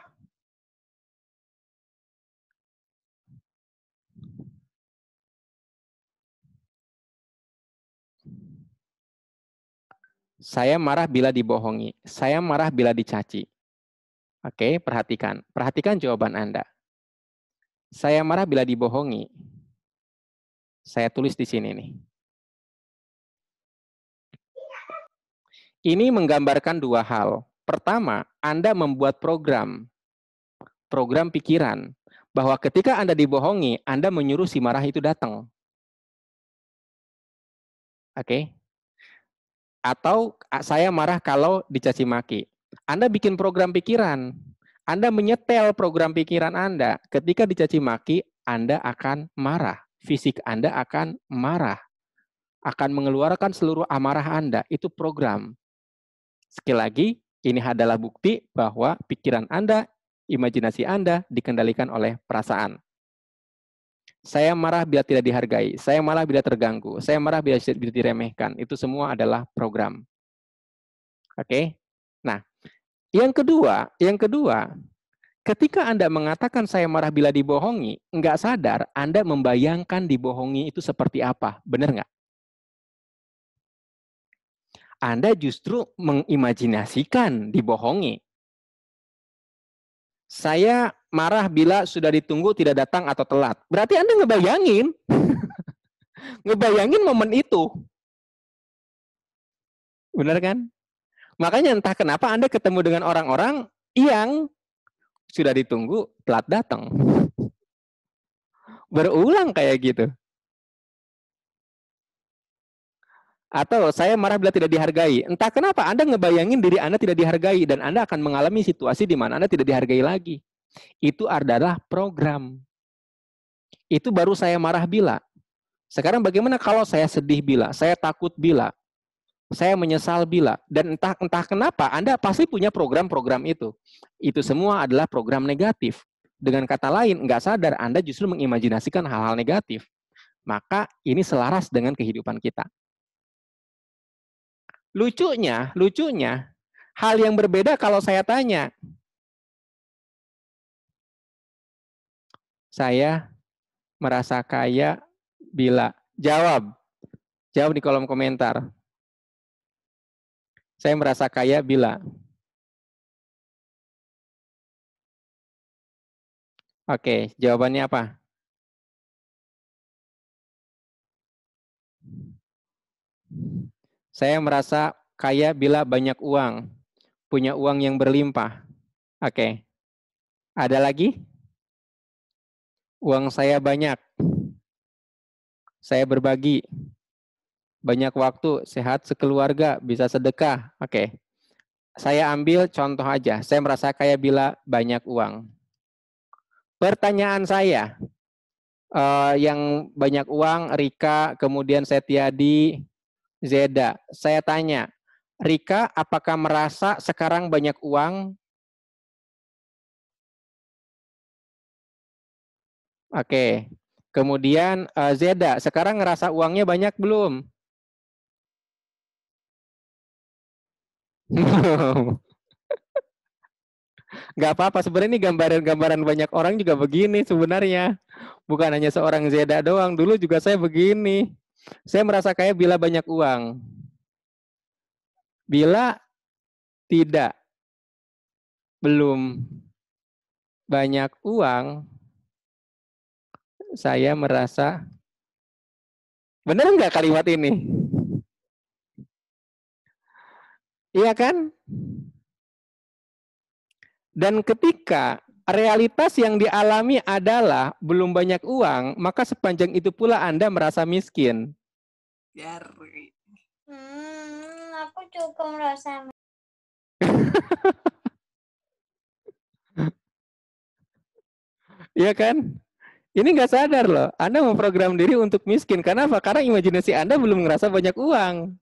Saya marah bila dibohongi. Saya marah bila dicaci. Oke, perhatikan. Perhatikan jawaban Anda. Saya marah bila dibohongi. Saya tulis di sini nih. Ini menggambarkan dua hal. Pertama, Anda membuat program pikiran, bahwa ketika Anda dibohongi, Anda menyuruh si marah itu datang. Oke? Atau saya marah kalau dicaci maki. Anda bikin program pikiran. Anda menyetel program pikiran Anda. Ketika dicaci maki, Anda akan marah. Fisik Anda akan marah. Akan mengeluarkan seluruh amarah Anda. Itu program. Sekali lagi, ini adalah bukti bahwa pikiran Anda, imajinasi Anda dikendalikan oleh perasaan. Saya marah bila tidak dihargai. Saya marah bila terganggu. Saya marah bila diremehkan. Itu semua adalah program. Oke? Nah, yang kedua, ketika Anda mengatakan saya marah bila dibohongi, nggak sadar Anda membayangkan dibohongi itu seperti apa. Benar nggak? Anda justru mengimajinasikan dibohongi. Saya marah bila sudah ditunggu tidak datang atau telat. Berarti Anda ngebayangin. Ngebayangin momen itu. Benar kan? Makanya entah kenapa Anda ketemu dengan orang-orang yang sudah ditunggu telat datang. Berulang kayak gitu. Atau saya marah bila tidak dihargai. Entah kenapa Anda ngebayangin diri Anda tidak dihargai dan Anda akan mengalami situasi di mana Anda tidak dihargai lagi. Itu adalah program. Itu baru saya marah bila. Sekarang bagaimana kalau saya sedih bila, saya takut bila, saya menyesal bila, dan entah kenapa Anda pasti punya program-program itu. Itu semua adalah program negatif. Dengan kata lain, nggak sadar Anda justru mengimajinasikan hal-hal negatif. Maka ini selaras dengan kehidupan kita. Lucunya, hal yang berbeda kalau saya tanya. Saya merasa kaya bila. Jawab di kolom komentar. Saya merasa kaya bila. Oke, jawabannya apa? Saya merasa kaya bila banyak uang. Punya uang yang berlimpah. Oke. Ada lagi? Uang saya banyak. Saya berbagi. Banyak waktu, sehat sekeluarga, bisa sedekah. Oke. Saya ambil contoh aja. Saya merasa kaya bila banyak uang. Pertanyaan saya, yang banyak uang, Rika, kemudian Setiadi, Zeda. Saya tanya, Rika, apakah merasa sekarang banyak uang? Oke. Kemudian Zeda, sekarang ngerasa uangnya banyak belum? Nggak apa-apa, sebenarnya ini gambaran banyak orang juga begini sebenarnya. Bukan hanya seorang Zeda doang, dulu juga saya begini. Saya merasa kaya bila banyak uang. Bila tidak, belum banyak uang, saya merasa, benar nggak kalimat ini? Iya kan? Dan ketika realitas yang dialami adalah belum banyak uang, maka sepanjang itu pula Anda merasa miskin. Aku juga merasa. Iya kan? Ini nggak sadar loh. Anda memprogram diri untuk miskin. Kenapa? Karena imajinasi Anda belum ngerasa banyak uang.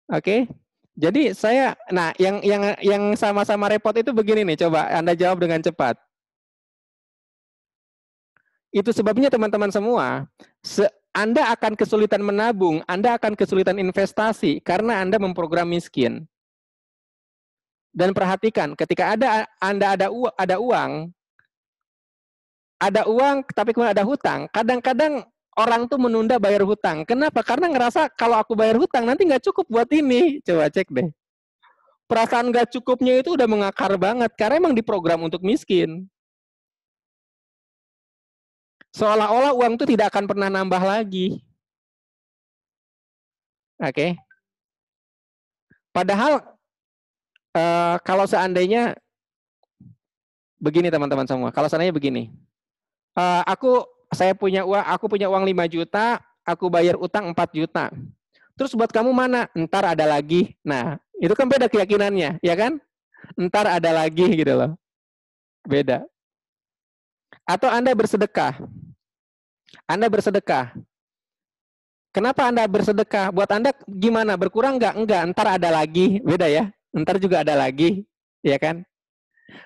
Oke? Jadi saya, nah yang sama-sama repot itu begini nih. Coba Anda jawab dengan cepat. Itu sebabnya teman-teman semua, Anda akan kesulitan menabung, Anda akan kesulitan investasi karena Anda memprogram miskin. Dan perhatikan, ketika Anda ada uang tapi kemudian ada hutang, kadang-kadang orang tuh menunda bayar hutang. Kenapa? Karena ngerasa kalau aku bayar hutang nanti nggak cukup buat ini. Coba cek deh. Perasaan nggak cukupnya itu udah mengakar banget karena emang diprogram untuk miskin. Seolah-olah uang itu tidak akan pernah nambah lagi. Oke. Padahal kalau seandainya begini teman-teman semua, kalau seandainya begini, aku punya uang 5 juta, aku bayar utang 4 juta. Terus buat kamu mana? Ntar ada lagi. Nah, itu kan beda keyakinannya, ya kan? Ntar ada lagi gitu loh. Beda. Atau Anda bersedekah. Anda bersedekah. Kenapa Anda bersedekah? Buat Anda gimana? Berkurang nggak? Enggak, ntar ada lagi. Beda ya. Ntar juga ada lagi, ya kan?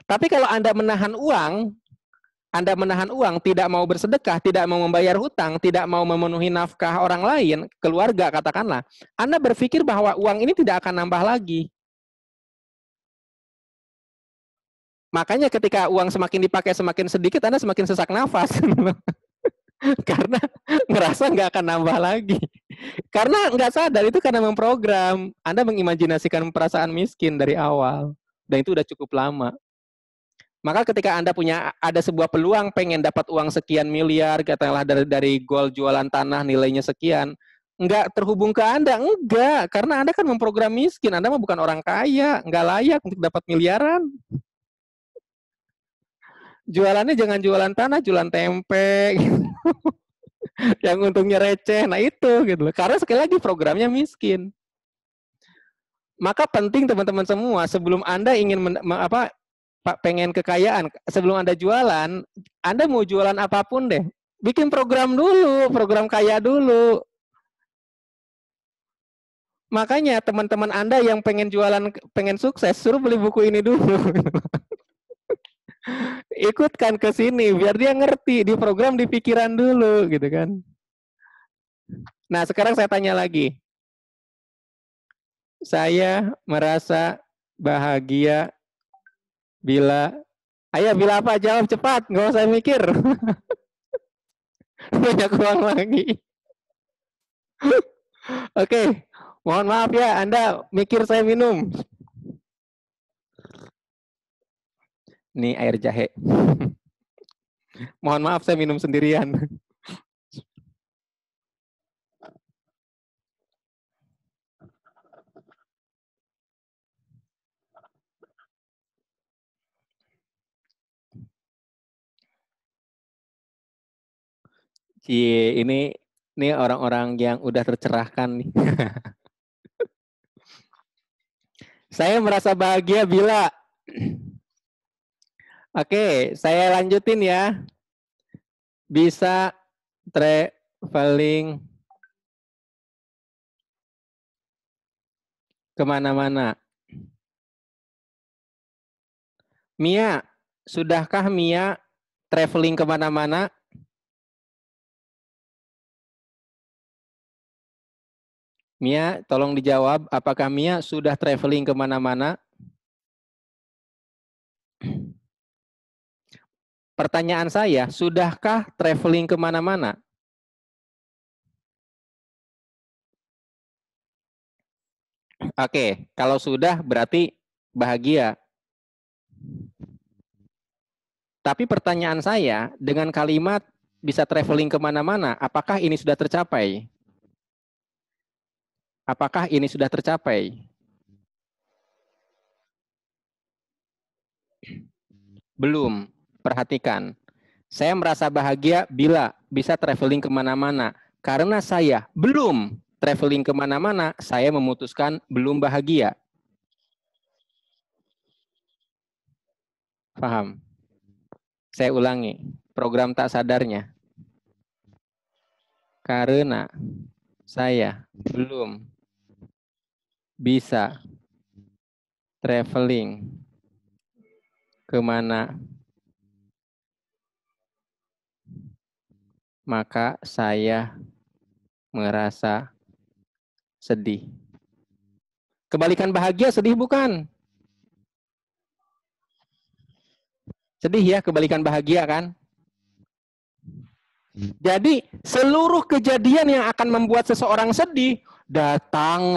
Tapi kalau Anda menahan uang, tidak mau bersedekah, tidak mau membayar hutang, tidak mau memenuhi nafkah orang lain, keluarga katakanlah, Anda berpikir bahwa uang ini tidak akan nambah lagi. Makanya ketika uang semakin dipakai semakin sedikit, Anda semakin sesak nafas. Karena ngerasa nggak akan nambah lagi. Karena nggak sadar, itu karena memprogram. Anda mengimajinasikan perasaan miskin dari awal. Dan itu udah cukup lama. Maka ketika Anda ada sebuah peluang pengen dapat uang sekian miliar, katakanlah dari goal jualan tanah nilainya sekian, nggak terhubung ke Anda, enggak. Karena Anda kan memprogram miskin, Anda mah bukan orang kaya, nggak layak untuk dapat miliaran. Jualannya jangan jualan tanah, jualan tempe, yang untungnya receh, nah itu gitu loh. Karena sekali lagi programnya miskin. Maka penting teman-teman semua, sebelum Anda ingin pengen kekayaan, sebelum Anda jualan, Anda mau jualan apapun deh, bikin program dulu, program kaya dulu. Makanya teman-teman Anda yang pengen jualan, pengen sukses, suruh beli buku ini dulu. Ikutkan ke sini, biar dia ngerti, di program di pikiran dulu, gitu kan. Nah, sekarang saya tanya lagi. Saya merasa bahagia bila apa? Jawab cepat, nggak usah mikir. Banyak uang lagi. Oke, mohon maaf ya, Anda mikir saya minum. Ini air jahe. Mohon maaf saya minum sendirian. Ini orang-orang yang udah tercerahkan nih. Saya merasa bahagia bila Oke, saya lanjutin ya. Bisa traveling kemana-mana. Mia, sudahkah Mia traveling kemana-mana? Mia, tolong dijawab, apakah Mia sudah traveling kemana-mana? Pertanyaan saya, sudahkah traveling kemana-mana? Oke, kalau sudah berarti bahagia. Tapi pertanyaan saya, dengan kalimat bisa traveling kemana-mana, apakah ini sudah tercapai? Apakah ini sudah tercapai? Belum. Perhatikan. Saya merasa bahagia bila bisa traveling kemana-mana. Karena saya belum traveling kemana-mana, saya memutuskan belum bahagia. Paham? Saya ulangi, program tak sadarnya. Karena saya belum bisa traveling kemana, maka saya Merasa sedih. Kebalikan bahagia, sedih bukan? Sedih ya, kebalikan bahagia kan? Jadi seluruh kejadian yang akan membuat seseorang sedih, datang.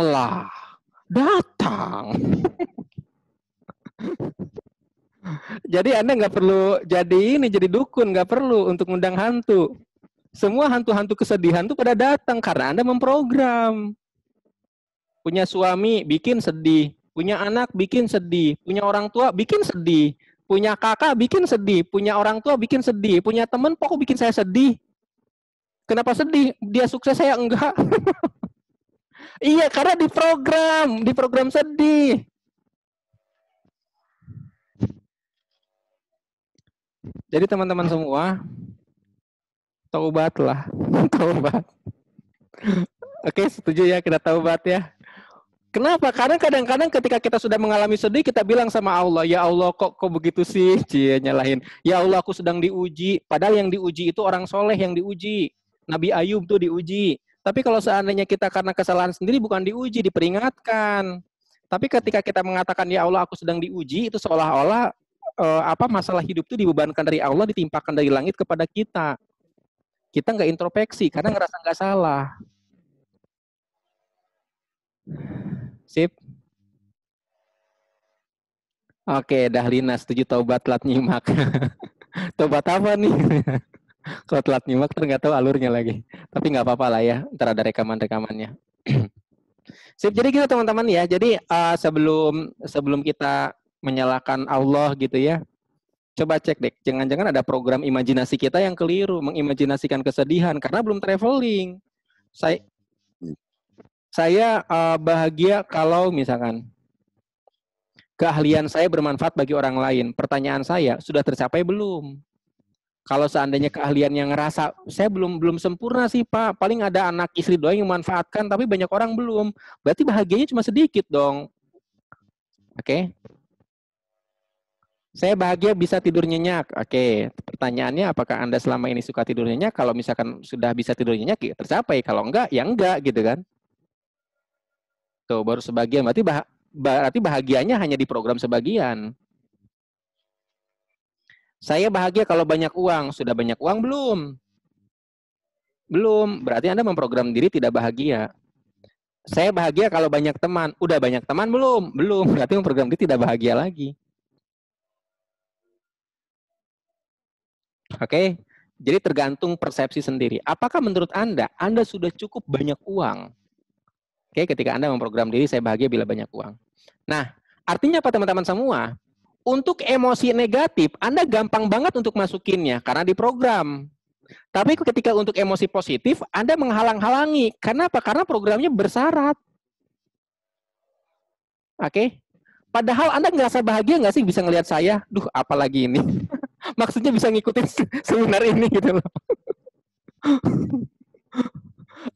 Jadi Anda nggak perlu jadi dukun, nggak perlu untuk ngundang hantu. Semua hantu-hantu kesedihan tuh pada datang karena Anda memprogram. Punya suami bikin sedih, punya anak bikin sedih, punya orang tua bikin sedih, punya kakak bikin sedih, punya orang tua bikin sedih, punya teman kok bikin saya sedih. Kenapa sedih? Dia sukses, saya enggak. Iya, karena diprogram sedih. Jadi teman-teman semua, taubatlah. Taubat. Oke, setuju ya, kita taubat ya. Kenapa? Karena kadang-kadang ketika kita sudah mengalami sedih, kita bilang sama Allah, ya Allah kok begitu sih? Cie, nyalahin. Ya Allah, aku sedang diuji. Padahal yang diuji itu orang soleh yang diuji. Nabi Ayub tuh diuji. Tapi kalau seandainya kita karena kesalahan sendiri bukan diuji, diperingatkan. Tapi ketika kita mengatakan ya Allah aku sedang diuji, itu seolah-olah masalah hidup itu dibebankan dari Allah, ditimpakan dari langit kepada kita. Kita nggak introspeksi karena ngerasa nggak salah. Sip. Oke, Dahlina setuju taubat telat nyimak. Taubat apa nih? Kalau telat nyimak nggak tahu alurnya lagi. Tapi nggak apa-apa lah ya, ntar ada rekaman-rekamannya. Sip, jadi gitu teman-teman ya. Jadi sebelum kita menyalahkan Allah gitu ya, coba cek deh, jangan-jangan ada program imajinasi kita yang keliru, mengimajinasikan kesedihan karena belum traveling. Saya bahagia kalau misalkan keahlian saya bermanfaat bagi orang lain. Pertanyaan saya, sudah tercapai belum? Kalau seandainya keahlian yang ngerasa, saya belum sempurna sih Pak, paling ada anak istri doang yang memanfaatkan, tapi banyak orang belum. Berarti bahagianya cuma sedikit dong. Oke? Saya bahagia bisa tidur nyenyak. Oke, pertanyaannya apakah Anda selama ini suka tidur nyenyak? Kalau misalkan sudah bisa tidur nyenyak, ya tercapai. Kalau enggak, ya enggak gitu kan. Tuh, baru sebagian. Berarti bahagianya hanya di program sebagian. Saya bahagia kalau banyak uang. Sudah banyak uang belum? Belum. Berarti Anda memprogram diri tidak bahagia. Saya bahagia kalau banyak teman. Udah banyak teman belum? Belum. Berarti memprogram diri tidak bahagia lagi. Oke? Jadi tergantung persepsi sendiri. Apakah menurut Anda sudah cukup banyak uang? Oke, ketika Anda memprogram diri, saya bahagia bila banyak uang. Nah, artinya apa teman-teman semua? Untuk emosi negatif, Anda gampang banget untuk masukinnya, karena diprogram. Tapi ketika untuk emosi positif, Anda menghalang-halangi. Kenapa? Karena programnya bersyarat. Oke? Padahal Anda ngerasa bahagia nggak sih bisa ngelihat saya? Duh, apalagi ini? Maksudnya bisa ngikutin seminar ini gitu loh.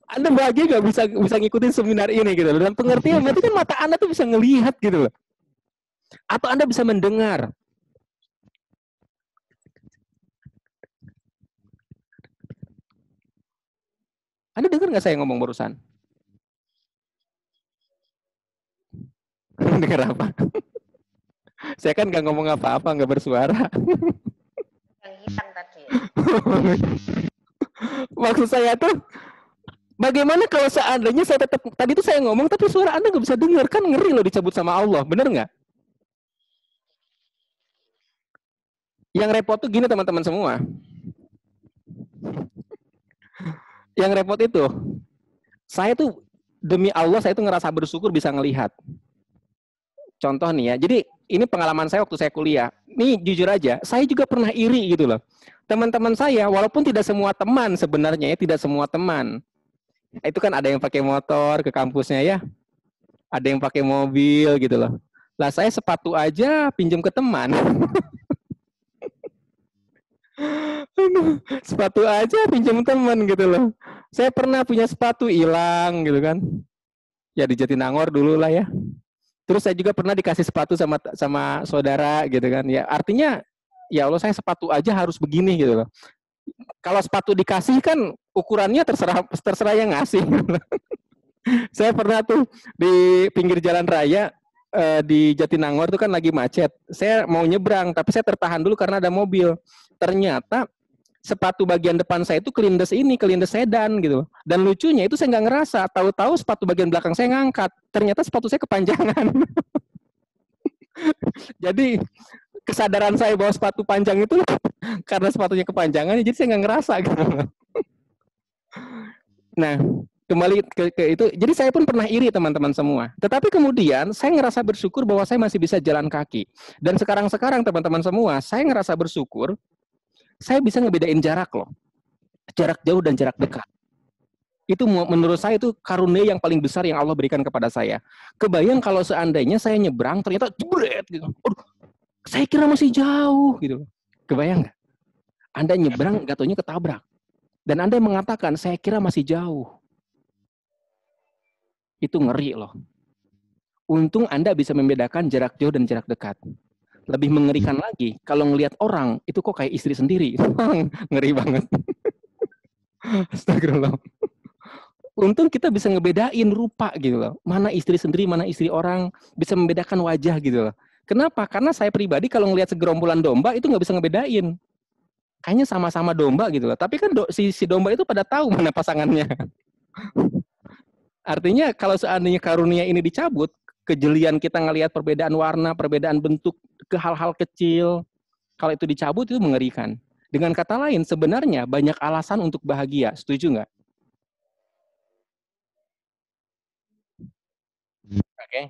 Anda bahagia nggak bisa ngikutin seminar ini gitu loh. Dan pengertian berarti kan mata Anda tuh bisa ngelihat gitu loh. Atau Anda bisa mendengar. Anda dengar nggak saya ngomong barusan? Dengar apa? Saya kan nggak ngomong apa-apa, nggak bersuara. Yang hitam tadi. Maksud saya tuh, bagaimana kalau seandainya saya tetap, tadi itu saya ngomong, tapi suara Anda nggak bisa dengar, kan ngeri loh dicabut sama Allah, bener nggak? Yang repot tuh gini teman-teman semua. Yang repot itu, saya tuh demi Allah saya tuh ngerasa bersyukur bisa ngelihat. Contoh nih ya, jadi ini pengalaman saya waktu saya kuliah. Nih jujur aja, saya juga pernah iri gitu loh. Teman-teman saya, walaupun tidak semua teman sebenarnya ya, tidak semua teman. Itu kan ada yang pakai motor ke kampusnya ya, ada yang pakai mobil gitu loh. Lah saya sepatu aja pinjam ke teman. Sepatu aja pinjam teman gitu loh. Saya pernah punya sepatu hilang gitu kan. Ya di Jatinangor dulu lah ya. Terus saya juga pernah dikasih sepatu sama saudara gitu kan. Ya artinya ya Allah saya sepatu aja harus begini gitu loh. Kalau sepatu dikasih kan ukurannya terserah yang ngasih. Saya pernah tuh di pinggir jalan raya di Jatinangor tuh kan lagi macet. Saya mau nyebrang tapi saya tertahan dulu karena ada mobil. Ternyata sepatu bagian depan saya itu kelindes sedan gitu. Dan lucunya itu saya nggak ngerasa. Tahu-tahu sepatu bagian belakang saya ngangkat. Ternyata sepatu saya kepanjangan. Jadi kesadaran saya bahwa sepatu panjang itu karena sepatunya kepanjangan, jadi saya nggak ngerasa gitu. Nah, kembali ke itu. Jadi saya pun pernah iri teman-teman semua. Tetapi kemudian saya ngerasa bersyukur bahwa saya masih bisa jalan kaki. Dan sekarang teman-teman semua, saya ngerasa bersyukur saya bisa ngebedain jarak loh. Jarak jauh dan jarak dekat. Itu menurut saya itu karunia yang paling besar yang Allah berikan kepada saya. Kebayang kalau seandainya saya nyebrang ternyata jebret gitu. Aduh, saya kira masih jauh gitu. Kebayang nggak? Anda nyebrang nggak taunya ketabrak. Dan Anda mengatakan saya kira masih jauh. Itu ngeri loh. Untung Anda bisa membedakan jarak jauh dan jarak dekat. Lebih mengerikan lagi kalau ngelihat orang itu kok kayak istri sendiri. Ngeri banget. Astagfirullah. Untung kita bisa ngebedain rupa gitu loh. Mana istri sendiri, mana istri orang. Bisa membedakan wajah gitu loh. Kenapa? Karena saya pribadi kalau ngelihat segerombolan domba itu nggak bisa ngebedain. Kayaknya sama-sama domba gitu loh. Tapi kan si domba itu pada tahu mana pasangannya. Artinya kalau seandainya karunia ini dicabut, kejelian kita ngelihat perbedaan warna, perbedaan bentuk, ke hal-hal kecil, kalau itu dicabut itu mengerikan. Dengan kata lain, sebenarnya banyak alasan untuk bahagia. Setuju nggak? Oke.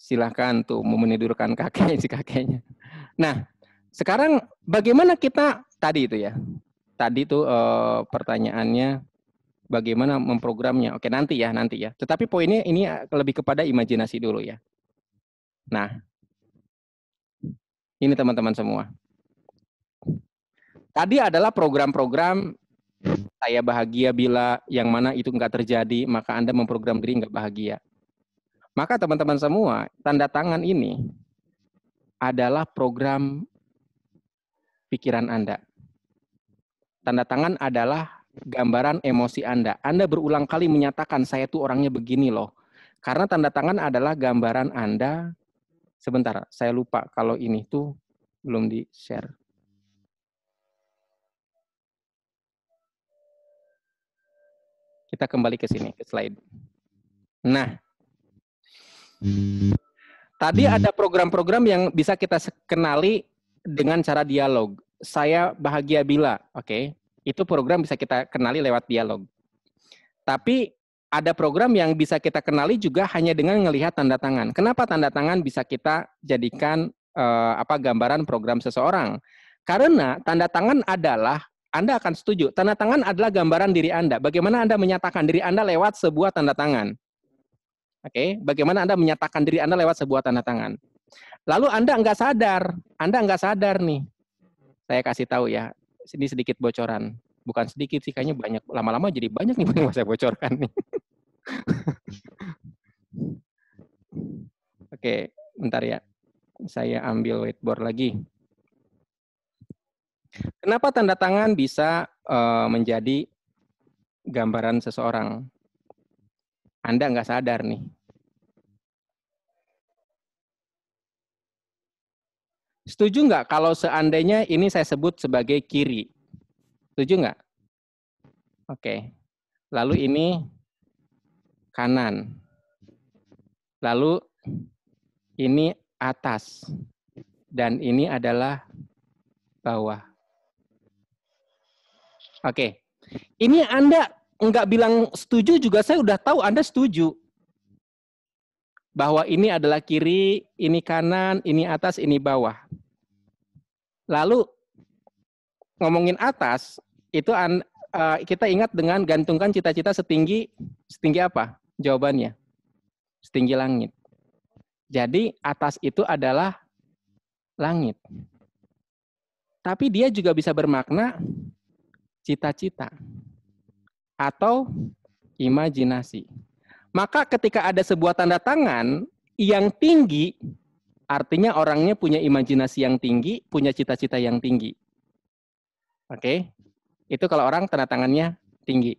Silahkan tuh mau menidurkan kakek si kakeknya. Nah, sekarang bagaimana kita tadi itu ya? Tadi tuh pertanyaannya bagaimana memprogramnya? Oke, nanti ya. Tetapi poinnya ini lebih kepada imajinasi dulu ya. Nah, ini teman-teman semua. Tadi adalah program-program saya bahagia bila yang mana itu nggak terjadi, maka Anda memprogram diri nggak bahagia. Maka teman-teman semua, tanda tangan ini adalah program pikiran Anda. Tanda tangan adalah gambaran emosi Anda. Anda berulang kali menyatakan, saya tuh orangnya begini loh. Karena tanda tangan adalah gambaran Anda. Sebentar, saya lupa kalau ini tuh belum di-share. Kita kembali ke sini, ke slide. Nah, tadi ada program-program yang bisa kita kenali dengan cara dialog. Saya bahagia bila, oke. Itu program bisa kita kenali lewat dialog. Tapi ada program yang bisa kita kenali juga hanya dengan melihat tanda tangan. Kenapa tanda tangan bisa kita jadikan gambaran program seseorang? Karena tanda tangan adalah, Anda akan setuju, tanda tangan adalah gambaran diri Anda. Bagaimana Anda menyatakan diri Anda lewat sebuah tanda tangan? Oke, bagaimana Anda menyatakan diri Anda lewat sebuah tanda tangan? Lalu Anda nggak sadar nih. Saya kasih tahu ya, ini sedikit bocoran. Bukan sedikit sih, kayaknya banyak. Lama-lama jadi banyak nih yang saya bocorkan nih. Oke, bentar ya. Saya ambil whiteboard lagi. Kenapa tanda tangan bisa menjadi gambaran seseorang? Anda nggak sadar nih. Setuju nggak kalau seandainya ini saya sebut sebagai kiri? Setuju nggak? Oke. Lalu ini kanan. Lalu ini atas. Dan ini adalah bawah. Oke. Ini Anda nggak bilang setuju juga saya udah tahu Anda setuju. Bahwa ini adalah kiri, ini kanan, ini atas, ini bawah. Lalu ngomongin atas, itu kita ingat dengan gantungkan cita-cita setinggi apa? Jawabannya, setinggi langit. Jadi atas itu adalah langit. Tapi dia juga bisa bermakna cita-cita atau imajinasi. Maka ketika ada sebuah tanda tangan yang tinggi, artinya orangnya punya imajinasi yang tinggi, punya cita-cita yang tinggi. Oke. Itu kalau orang tanda tangannya tinggi.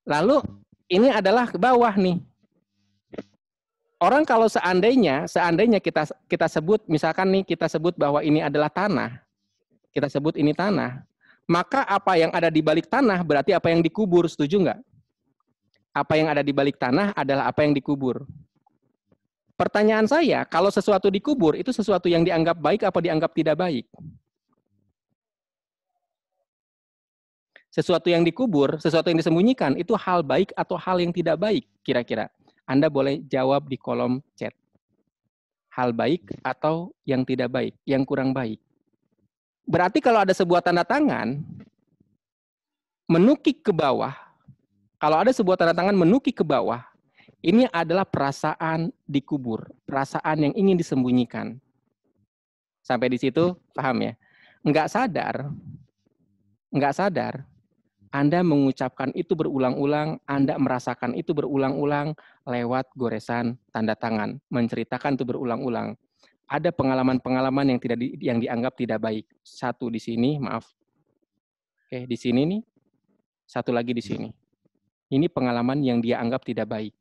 Lalu ini adalah ke bawah nih. Orang kalau seandainya kita sebut, misalkan nih kita sebut bahwa ini adalah tanah, kita sebut ini tanah, maka apa yang ada di balik tanah berarti apa yang dikubur, setuju nggak? Apa yang ada di balik tanah adalah apa yang dikubur. Pertanyaan saya, kalau sesuatu dikubur, itu sesuatu yang dianggap baik apa dianggap tidak baik? Sesuatu yang dikubur, sesuatu yang disembunyikan, itu hal baik atau hal yang tidak baik kira-kira? Anda boleh jawab di kolom chat. Hal baik atau yang tidak baik, yang kurang baik. Berarti kalau ada sebuah tanda tangan, menukik ke bawah, kalau ada sebuah tanda tangan menukik ke bawah, ini adalah perasaan dikubur, perasaan yang ingin disembunyikan. Sampai di situ, paham ya? Enggak sadar, Anda mengucapkan itu berulang-ulang, Anda merasakan itu berulang-ulang lewat goresan tanda tangan, menceritakan itu berulang-ulang. Ada pengalaman-pengalaman yang dianggap tidak baik. Satu di sini, maaf. Oke, di sini nih. Satu lagi di sini. Ini pengalaman yang dia anggap tidak baik.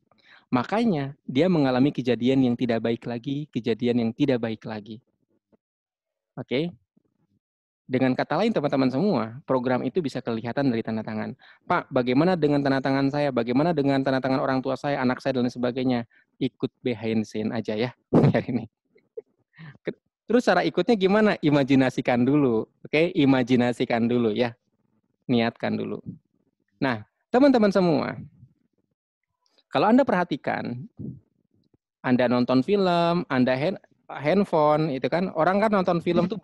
Makanya dia mengalami kejadian yang tidak baik lagi, kejadian yang tidak baik lagi. Oke? Dengan kata lain teman-teman semua, program itu bisa kelihatan dari tanda tangan. Pak, bagaimana dengan tanda tangan saya? Bagaimana dengan tanda tangan orang tua saya, anak saya, dan sebagainya? Ikut behind scene aja ya hari ini. Terus cara ikutnya gimana? Imajinasikan dulu. Oke? Imajinasikan dulu ya. Niatkan dulu. Nah, teman-teman semua, kalau Anda perhatikan, Anda nonton film, Anda handphone, itu kan orang kan nonton film tuh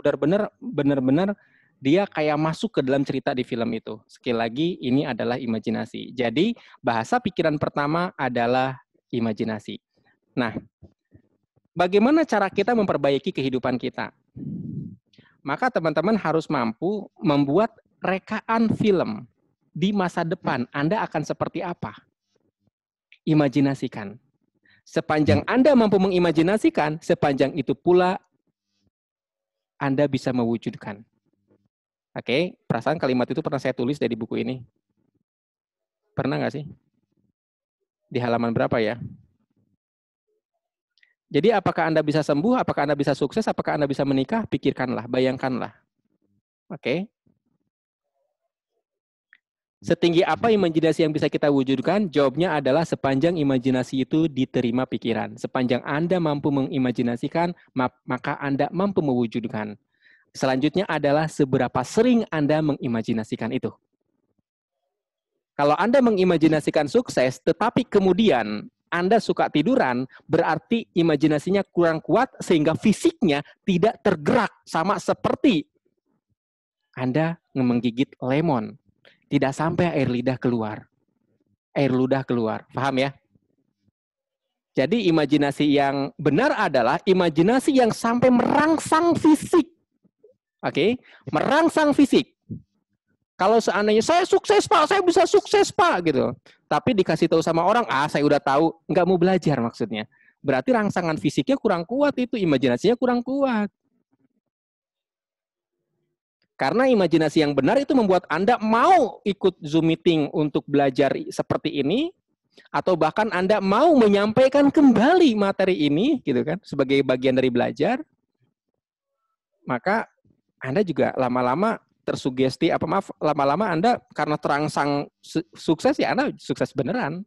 benar-benar dia kayak masuk ke dalam cerita di film itu. Sekali lagi, ini adalah imajinasi. Jadi, bahasa pikiran pertama adalah imajinasi. Nah, bagaimana cara kita memperbaiki kehidupan kita? Maka teman-teman harus mampu membuat rekaan film di masa depan. Anda akan seperti apa? Imajinasikan. Sepanjang Anda mampu mengimajinasikan, sepanjang itu pula Anda bisa mewujudkan. Oke, perasaan kalimat itu pernah saya tulis dari buku ini. Pernah nggak sih? Di halaman berapa ya? Jadi apakah Anda bisa sembuh, apakah Anda bisa sukses, apakah Anda bisa menikah? Pikirkanlah, bayangkanlah. Oke. Setinggi apa imajinasi yang bisa kita wujudkan? Jawabnya adalah sepanjang imajinasi itu diterima pikiran. Sepanjang Anda mampu mengimajinasikan, maka Anda mampu mewujudkan. Selanjutnya adalah seberapa sering Anda mengimajinasikan itu. Kalau Anda mengimajinasikan sukses, tetapi kemudian Anda suka tiduran, berarti imajinasinya kurang kuat sehingga fisiknya tidak tergerak. Sama seperti Anda menggigit lemon. Tidak sampai air lidah keluar. Air ludah keluar. Paham ya? Jadi imajinasi yang benar adalah imajinasi yang sampai merangsang fisik. Oke? Merangsang fisik. Kalau seandainya saya sukses Pak, saya bisa sukses Pak gitu. Tapi dikasih tahu sama orang, saya udah tahu, nggak mau belajar maksudnya. Berarti rangsangan fisiknya kurang kuat itu, imajinasinya kurang kuat. Karena imajinasi yang benar itu membuat Anda mau ikut Zoom meeting untuk belajar seperti ini, atau bahkan Anda mau menyampaikan kembali materi ini, gitu kan, sebagai bagian dari belajar, maka Anda juga lama-lama tersugesti, lama-lama Anda karena terangsang sukses, ya Anda sukses beneran.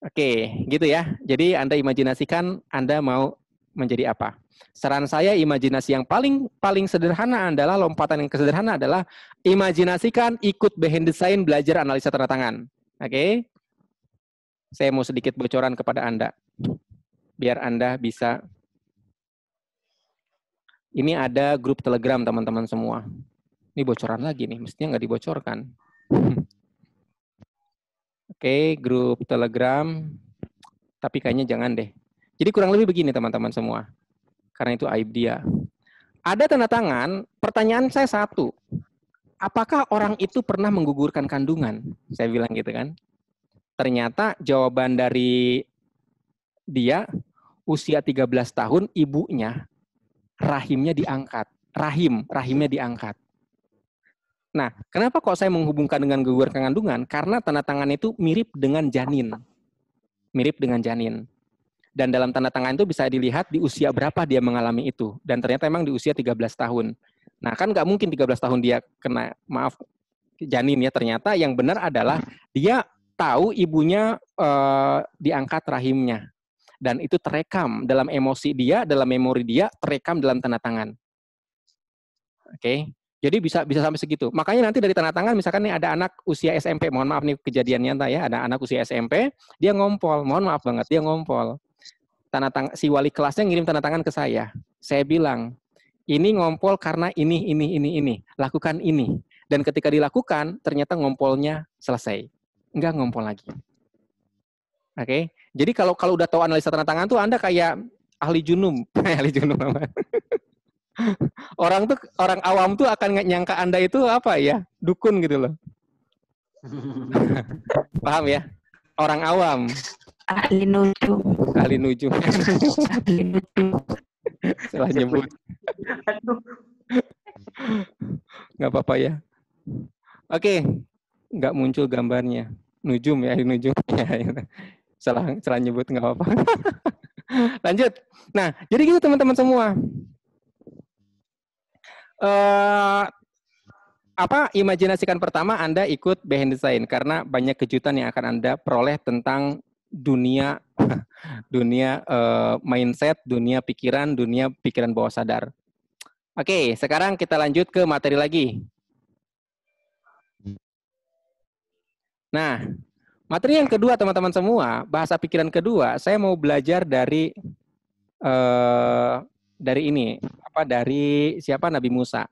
Oke, gitu ya. Jadi Anda imajinasikan Anda mau menjadi apa. Saran saya, imajinasi yang paling sederhana adalah, lompatan yang sederhana adalah imajinasikan ikut behind the scene belajar analisa tanda tangan. Oke? Saya mau sedikit bocoran kepada Anda. Biar Anda bisa. Ini ada grup Telegram teman-teman semua. Ini bocoran lagi nih, mestinya nggak dibocorkan. Oke, grup Telegram. Tapi kayaknya jangan deh. Jadi kurang lebih begini teman-teman semua. Karena itu aib dia. Ada tanda tangan, pertanyaan saya satu. Apakah orang itu pernah menggugurkan kandungan? Saya bilang gitu kan. Ternyata jawaban dari dia, usia 13 tahun, ibunya, rahimnya diangkat. Rahimnya diangkat. Nah, kenapa kok saya menghubungkan dengan gangguan kandungan? Karena tanda tangan itu mirip dengan janin. Mirip dengan janin. Dan dalam tanda tangan itu bisa dilihat di usia berapa dia mengalami itu. Dan ternyata memang di usia 13 tahun. Nah, kan nggak mungkin 13 tahun dia kena, maaf, janin ya. Ternyata yang benar adalah dia tahu ibunya diangkat rahimnya. Dan itu terekam dalam emosi dia, dalam memori dia, terekam dalam tanda tangan. Oke. Jadi bisa sampai segitu. Makanya nanti dari tanda tangan misalkan nih ada anak usia SMP, mohon maaf nih kejadian nyata ya, ada anak usia SMP, dia ngompol, mohon maaf banget, dia ngompol. Tanda tangan, si wali kelasnya ngirim tanda tangan ke saya. Saya bilang, ini ngompol karena ini. Lakukan ini. Dan ketika dilakukan, ternyata ngompolnya selesai. Enggak ngompol lagi. Oke. Jadi kalau udah tahu analisa tanda tangan tuh Anda kayak ahli junum. Ahli junum apa? Orang awam tuh akan nyangka Anda itu apa ya? Dukun gitu loh. Paham ya? Orang awam. Ahli nujum. Ahli nujum. Ahli nujum. Salah nyebut. Nggak apa-apa ya. Oke. Nggak muncul gambarnya. Nujum ya, ahli nujum. Salah nyebut, nggak apa-apa. Lanjut. Nah, jadi gitu teman-teman semua. Imajinasikan pertama Anda ikut behind the scene karena banyak kejutan yang akan Anda peroleh tentang dunia mindset, dunia pikiran bawah sadar. Oke, sekarang kita lanjut ke materi lagi. Nah, materi yang kedua teman-teman semua, bahasa pikiran kedua, saya mau belajar dari siapa, Nabi Musa.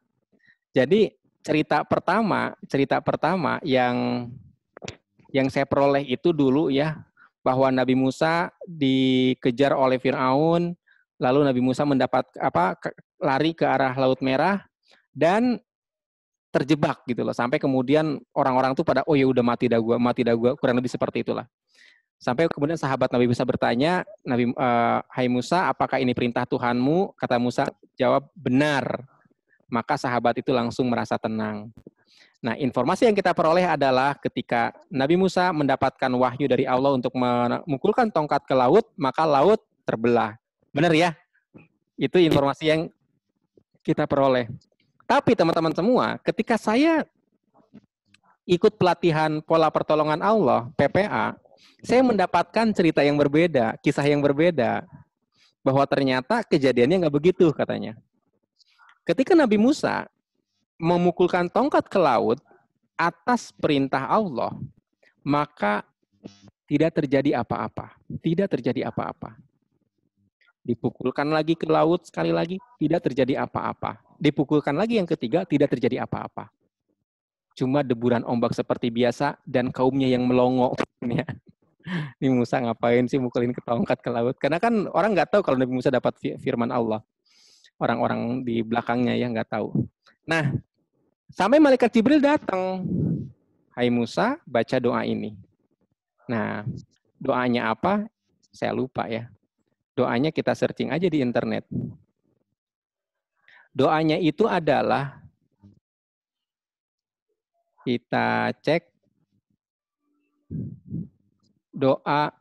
Jadi cerita pertama yang saya peroleh itu dulu ya, bahwa Nabi Musa dikejar oleh Firaun, lalu Nabi Musa lari ke arah Laut Merah dan terjebak gitu loh, sampai kemudian orang-orang tuh pada ya udah mati dah gua, kurang lebih seperti itulah. Sampai kemudian sahabat Nabi Musa bertanya, hai Musa, apakah ini perintah Tuhanmu? Kata Musa, jawab benar. Maka sahabat itu langsung merasa tenang. Nah, informasi yang kita peroleh adalah ketika Nabi Musa mendapatkan wahyu dari Allah untuk memukulkan tongkat ke laut, maka laut terbelah. Benar ya? Itu informasi yang kita peroleh. Tapi teman-teman semua, ketika saya ikut pelatihan pola pertolongan Allah, PPA, saya mendapatkan cerita yang berbeda, kisah yang berbeda. Bahwa ternyata kejadiannya nggak begitu katanya. Ketika Nabi Musa memukulkan tongkat ke laut atas perintah Allah, maka tidak terjadi apa-apa. Tidak terjadi apa-apa. Dipukulkan lagi ke laut sekali lagi, tidak terjadi apa-apa. Dipukulkan lagi yang ketiga, tidak terjadi apa-apa. Cuma deburan ombak seperti biasa dan kaumnya yang melongo. Ini Musa ngapain sih mukulin ke tongkat ke laut? Karena kan orang nggak tahu kalau Nabi Musa dapat firman Allah. Orang-orang di belakangnya ya nggak tahu. Nah, sampai malaikat Jibril datang. Hai Musa, baca doa ini. Nah, doanya apa? Saya lupa ya. Doanya kita searching aja di internet. Doanya itu adalah, kita cek, doa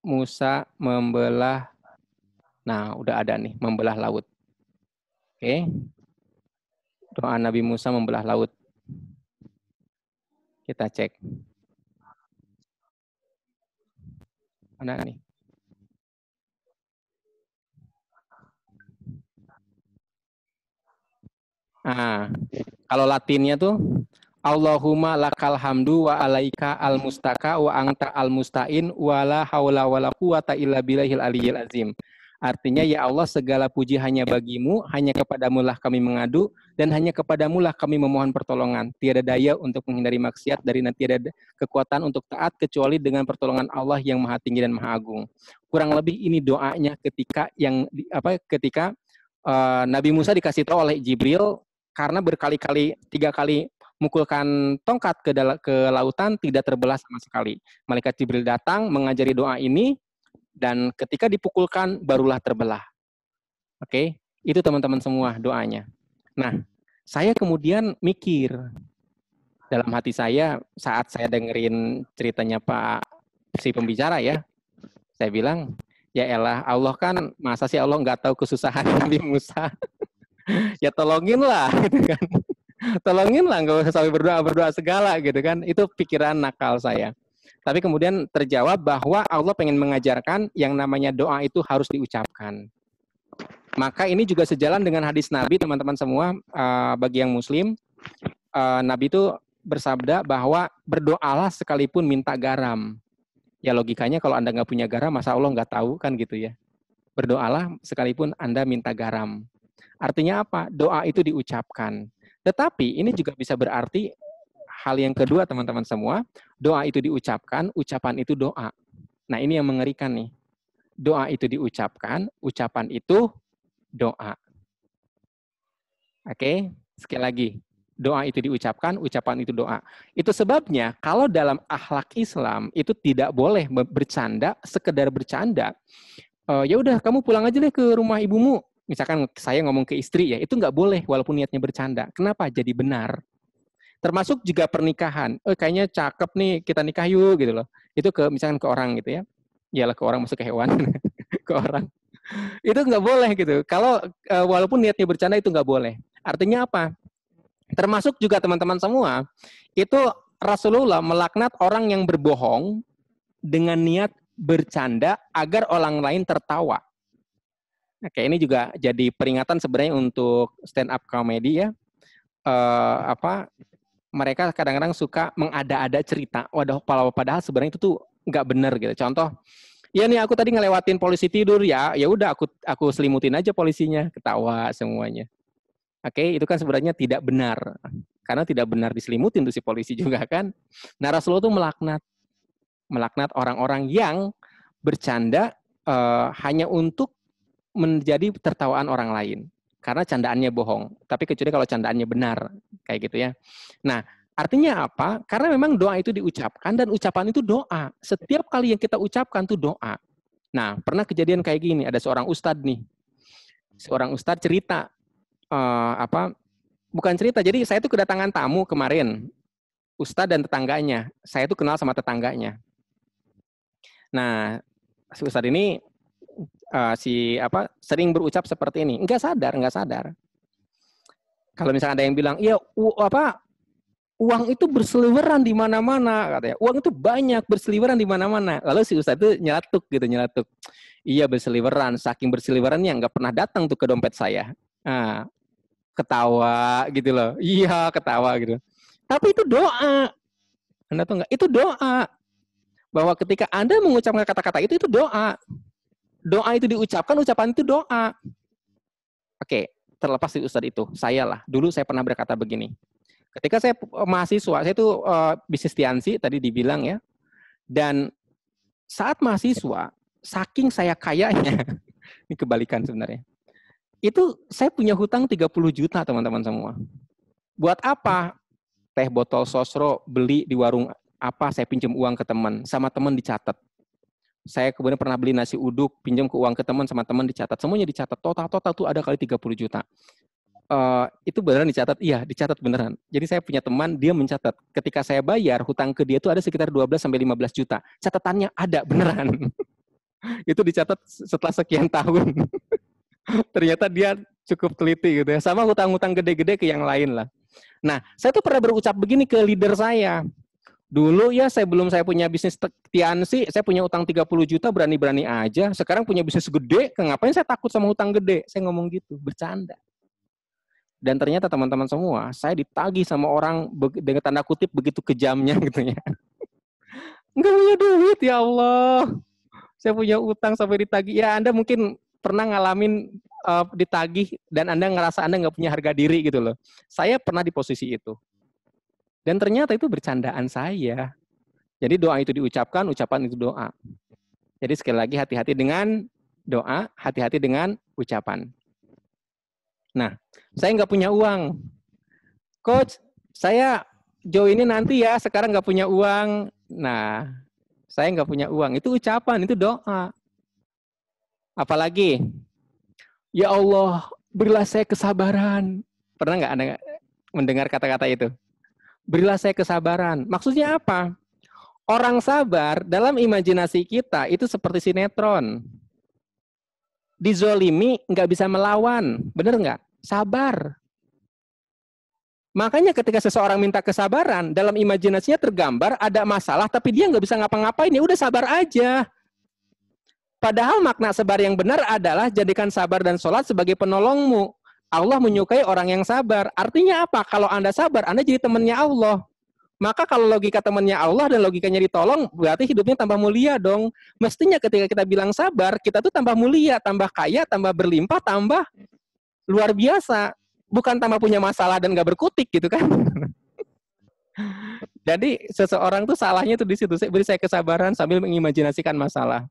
Musa membelah, nah udah ada nih, membelah laut. Oke. Doa Nabi Musa membelah laut. Kita cek. Mana nih? Kalau Latinnya tuh Allahumma lakal hamdu wa alaika al mustaka wa anta al mustain wa la haula wa la quwata illa billahil aliyyil azim. Artinya, ya Allah, segala puji hanya bagimu, hanya kepadamu lah kami mengadu, dan hanya kepadamu lah kami memohon pertolongan. Tiada daya untuk menghindari maksiat, dari tiada kekuatan untuk taat, kecuali dengan pertolongan Allah yang maha tinggi dan maha agung. Kurang lebih ini doanya ketika Nabi Musa dikasih tahu oleh Jibril, karena berkali-kali, 3 kali mukulkan tongkat ke lautan, tidak terbelah sama sekali. Malaikat Jibril datang mengajari doa ini, dan ketika dipukulkan barulah terbelah. Oke, Itu teman-teman semua doanya. Nah, saya kemudian mikir dalam hati saya saat saya dengerin ceritanya Pak si pembicara ya, saya bilang, ya elah, Allah kan masa sih Allah nggak tahu kesusahan Nabi Musa? Ya tolonginlah, gitu kan. Tolonginlah, nggak usah sampai berdoa segala, gitu kan. Itu pikiran nakal saya. Tapi kemudian terjawab bahwa Allah pengen mengajarkan yang namanya doa itu harus diucapkan. Maka ini juga sejalan dengan hadis Nabi, teman-teman semua, bagi yang Muslim, Nabi itu bersabda bahwa berdoalah sekalipun minta garam. Ya logikanya kalau Anda nggak punya garam, masa Allah nggak tahu kan gitu ya. Berdoalah sekalipun Anda minta garam. Artinya apa? Doa itu diucapkan. Tetapi ini juga bisa berarti hal yang kedua teman-teman semua, doa itu diucapkan, ucapan itu doa. Nah ini yang mengerikan nih. Doa itu diucapkan, ucapan itu doa. Oke, sekali lagi. Doa itu diucapkan, ucapan itu doa. Itu sebabnya kalau dalam akhlak Islam itu tidak boleh bercanda, sekedar bercanda. Ya udah kamu pulang aja deh ke rumah ibumu. Misalkan saya ngomong ke istri ya, itu nggak boleh walaupun niatnya bercanda. Kenapa? Jadi benar. Termasuk juga pernikahan. Kayaknya cakep nih, kita nikah yuk gitu loh. Itu ke misalkan ke orang gitu ya. Iyalah ke orang, masuk ke hewan. Ke orang. Itu nggak boleh gitu. Kalau walaupun niatnya bercanda itu nggak boleh. Artinya apa? Termasuk juga teman-teman semua, itu Rasulullah melaknat orang yang berbohong dengan niat bercanda agar orang lain tertawa. Oke, ini juga jadi peringatan sebenarnya untuk stand up comedy ya. Mereka kadang-kadang suka mengada-ada cerita. Padahal sebenarnya itu tuh nggak benar gitu. Contoh, ya nih aku tadi ngelewatin polisi tidur ya udah aku selimutin aja polisinya, ketawa semuanya. Oke, itu kan sebenarnya tidak benar. Karena tidak benar diselimutin tuh si polisi juga kan. Nah, Rasulullah itu melaknat orang-orang yang bercanda hanya untuk menjadi tertawaan orang lain. Karena candaannya bohong. Tapi kecuali kalau candaannya benar. Kayak gitu ya. Nah, artinya apa? Karena memang doa itu diucapkan dan ucapan itu doa. Setiap kali yang kita ucapkan itu doa. Nah, pernah kejadian kayak gini. Ada seorang ustadz nih. Seorang ustadz cerita. Bukan cerita, jadi saya itu kedatangan tamu kemarin, ustadz dan tetangganya. Saya itu kenal sama tetangganya. Nah, si ustadz ini sering berucap seperti ini, nggak sadar. Kalau misalnya ada yang bilang, iya uang itu berseliweran di mana-mana, katanya. Uang itu banyak berseliweran di mana-mana. Lalu si ustadz itu nyeletuk. Iya berseliweran, saking berseliwerannya nggak pernah datang tuh ke dompet saya. Nah, ketawa gitu loh. Iya, ketawa gitu. Tapi itu doa. Anda tahu nggak? Itu doa. Bahwa ketika Anda mengucapkan kata-kata itu doa. Doa itu diucapkan, ucapan itu doa. Oke, terlepas dari ustadz itu. Dulu saya pernah berkata begini. Ketika saya mahasiswa, saya itu bisnis Tiansi, tadi dibilang ya. Dan saat mahasiswa, saking saya kayanya, ini kebalikan sebenarnya. Itu saya punya hutang 30 juta teman-teman semua. Buat apa? Teh botol sosro beli di warung apa, saya pinjam uang ke teman, sama teman dicatat. Saya kemudian pernah beli nasi uduk, pinjam ke uang ke teman, sama teman dicatat. Semuanya dicatat, total tuh ada kali 30 juta. Itu beneran dicatat? Iya, dicatat beneran. Jadi saya punya teman, dia mencatat. Ketika saya bayar, hutang ke dia itu ada sekitar 12-15 juta. Catatannya ada, beneran. Itu dicatat setelah sekian tahun. Ternyata dia cukup teliti gitu ya. Sama hutang-hutang gede-gede ke yang lain lah. Nah, saya tuh pernah berucap begini ke leader saya. Dulu ya sebelum saya punya bisnis Tiansi, saya punya utang 30 juta berani-berani aja. Sekarang punya bisnis gede, ngapain saya takut sama hutang gede? Saya ngomong gitu, bercanda. Dan ternyata teman-teman semua, saya ditagih sama orang dengan tanda kutip begitu kejamnya gitu ya. Nggak punya duit, ya Allah. Saya punya utang sampai ditagih. Ya Anda mungkin pernah ngalamin ditagih dan Anda ngerasa Anda nggak punya harga diri gitu loh. Saya pernah di posisi itu. Dan ternyata itu bercandaan saya. Jadi doa itu diucapkan, ucapan itu doa. Jadi sekali lagi hati-hati dengan doa, hati-hati dengan ucapan. Nah, saya nggak punya uang. Coach, saya joinin nanti ya, sekarang nggak punya uang. Nah, saya nggak punya uang. Itu ucapan, itu doa. Apalagi, ya Allah, Berilah saya kesabaran. Pernah nggak Anda mendengar kata-kata itu? Berilah saya kesabaran. Maksudnya apa? Orang sabar dalam imajinasi kita itu seperti sinetron. Dizolimi nggak bisa melawan. Bener nggak? Sabar. Makanya ketika seseorang minta kesabaran, dalam imajinasinya tergambar ada masalah, tapi dia nggak bisa ngapa-ngapain, ya udah sabar aja. Padahal makna sabar yang benar adalah jadikan sabar dan sholat sebagai penolongmu. Allah menyukai orang yang sabar. Artinya apa? Kalau Anda sabar, Anda jadi temannya Allah. Maka kalau logika temannya Allah dan logikanya ditolong, berarti hidupnya tambah mulia dong. Mestinya ketika kita bilang sabar, kita tuh tambah mulia, tambah kaya, tambah berlimpah, tambah luar biasa. Bukan tambah punya masalah dan gak berkutik gitu kan. Jadi seseorang tuh salahnya tuh di situ. Beri saya kesabaran sambil mengimajinasikan masalah.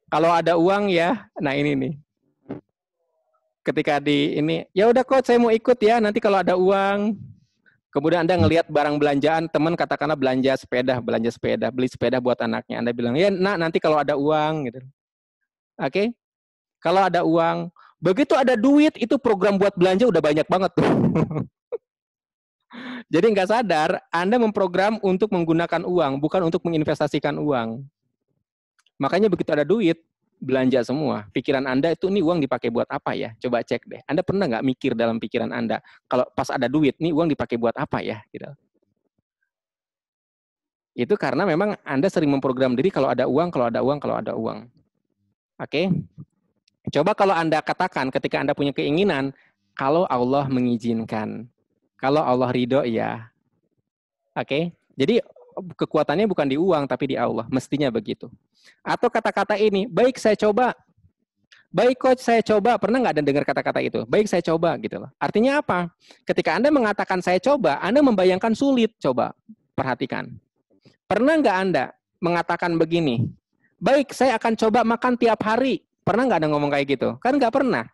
Kalau ada uang ya, nah ini nih. Ketika di ini, ya udah coach saya mau ikut ya, nanti kalau ada uang. Kemudian Anda ngelihat barang belanjaan, teman katakanlah belanja sepeda, beli sepeda buat anaknya. Anda bilang, ya nak nanti kalau ada uang. Gitu. Oke? Kalau ada uang. Begitu ada duit, itu program buat belanja udah banyak banget tuh. Jadi nggak sadar, Anda memprogram untuk menggunakan uang, bukan untuk menginvestasikan uang. Makanya begitu ada duit, belanja semua. Pikiran Anda itu, nih uang dipakai buat apa ya? Coba cek deh. Anda pernah nggak mikir dalam pikiran Anda, kalau pas ada duit, nih uang dipakai buat apa ya? Gitu. Itu karena memang Anda sering memprogram diri kalau ada uang, kalau ada uang, kalau ada uang. Oke? Coba kalau Anda katakan ketika Anda punya keinginan, kalau Allah mengizinkan, kalau Allah ridho ya. Oke? Jadi kekuatannya bukan di uang, tapi di Allah. Mestinya begitu. Atau kata-kata ini, baik saya coba. Baik coach saya coba. Pernah nggak Anda dengar kata-kata itu? Baik saya coba gitu loh. Artinya apa? Ketika Anda mengatakan saya coba, Anda membayangkan sulit. Coba perhatikan. Pernah nggak Anda mengatakan begini? Baik saya akan coba makan tiap hari. Pernah nggak Anda ngomong kayak gitu? Kan nggak pernah.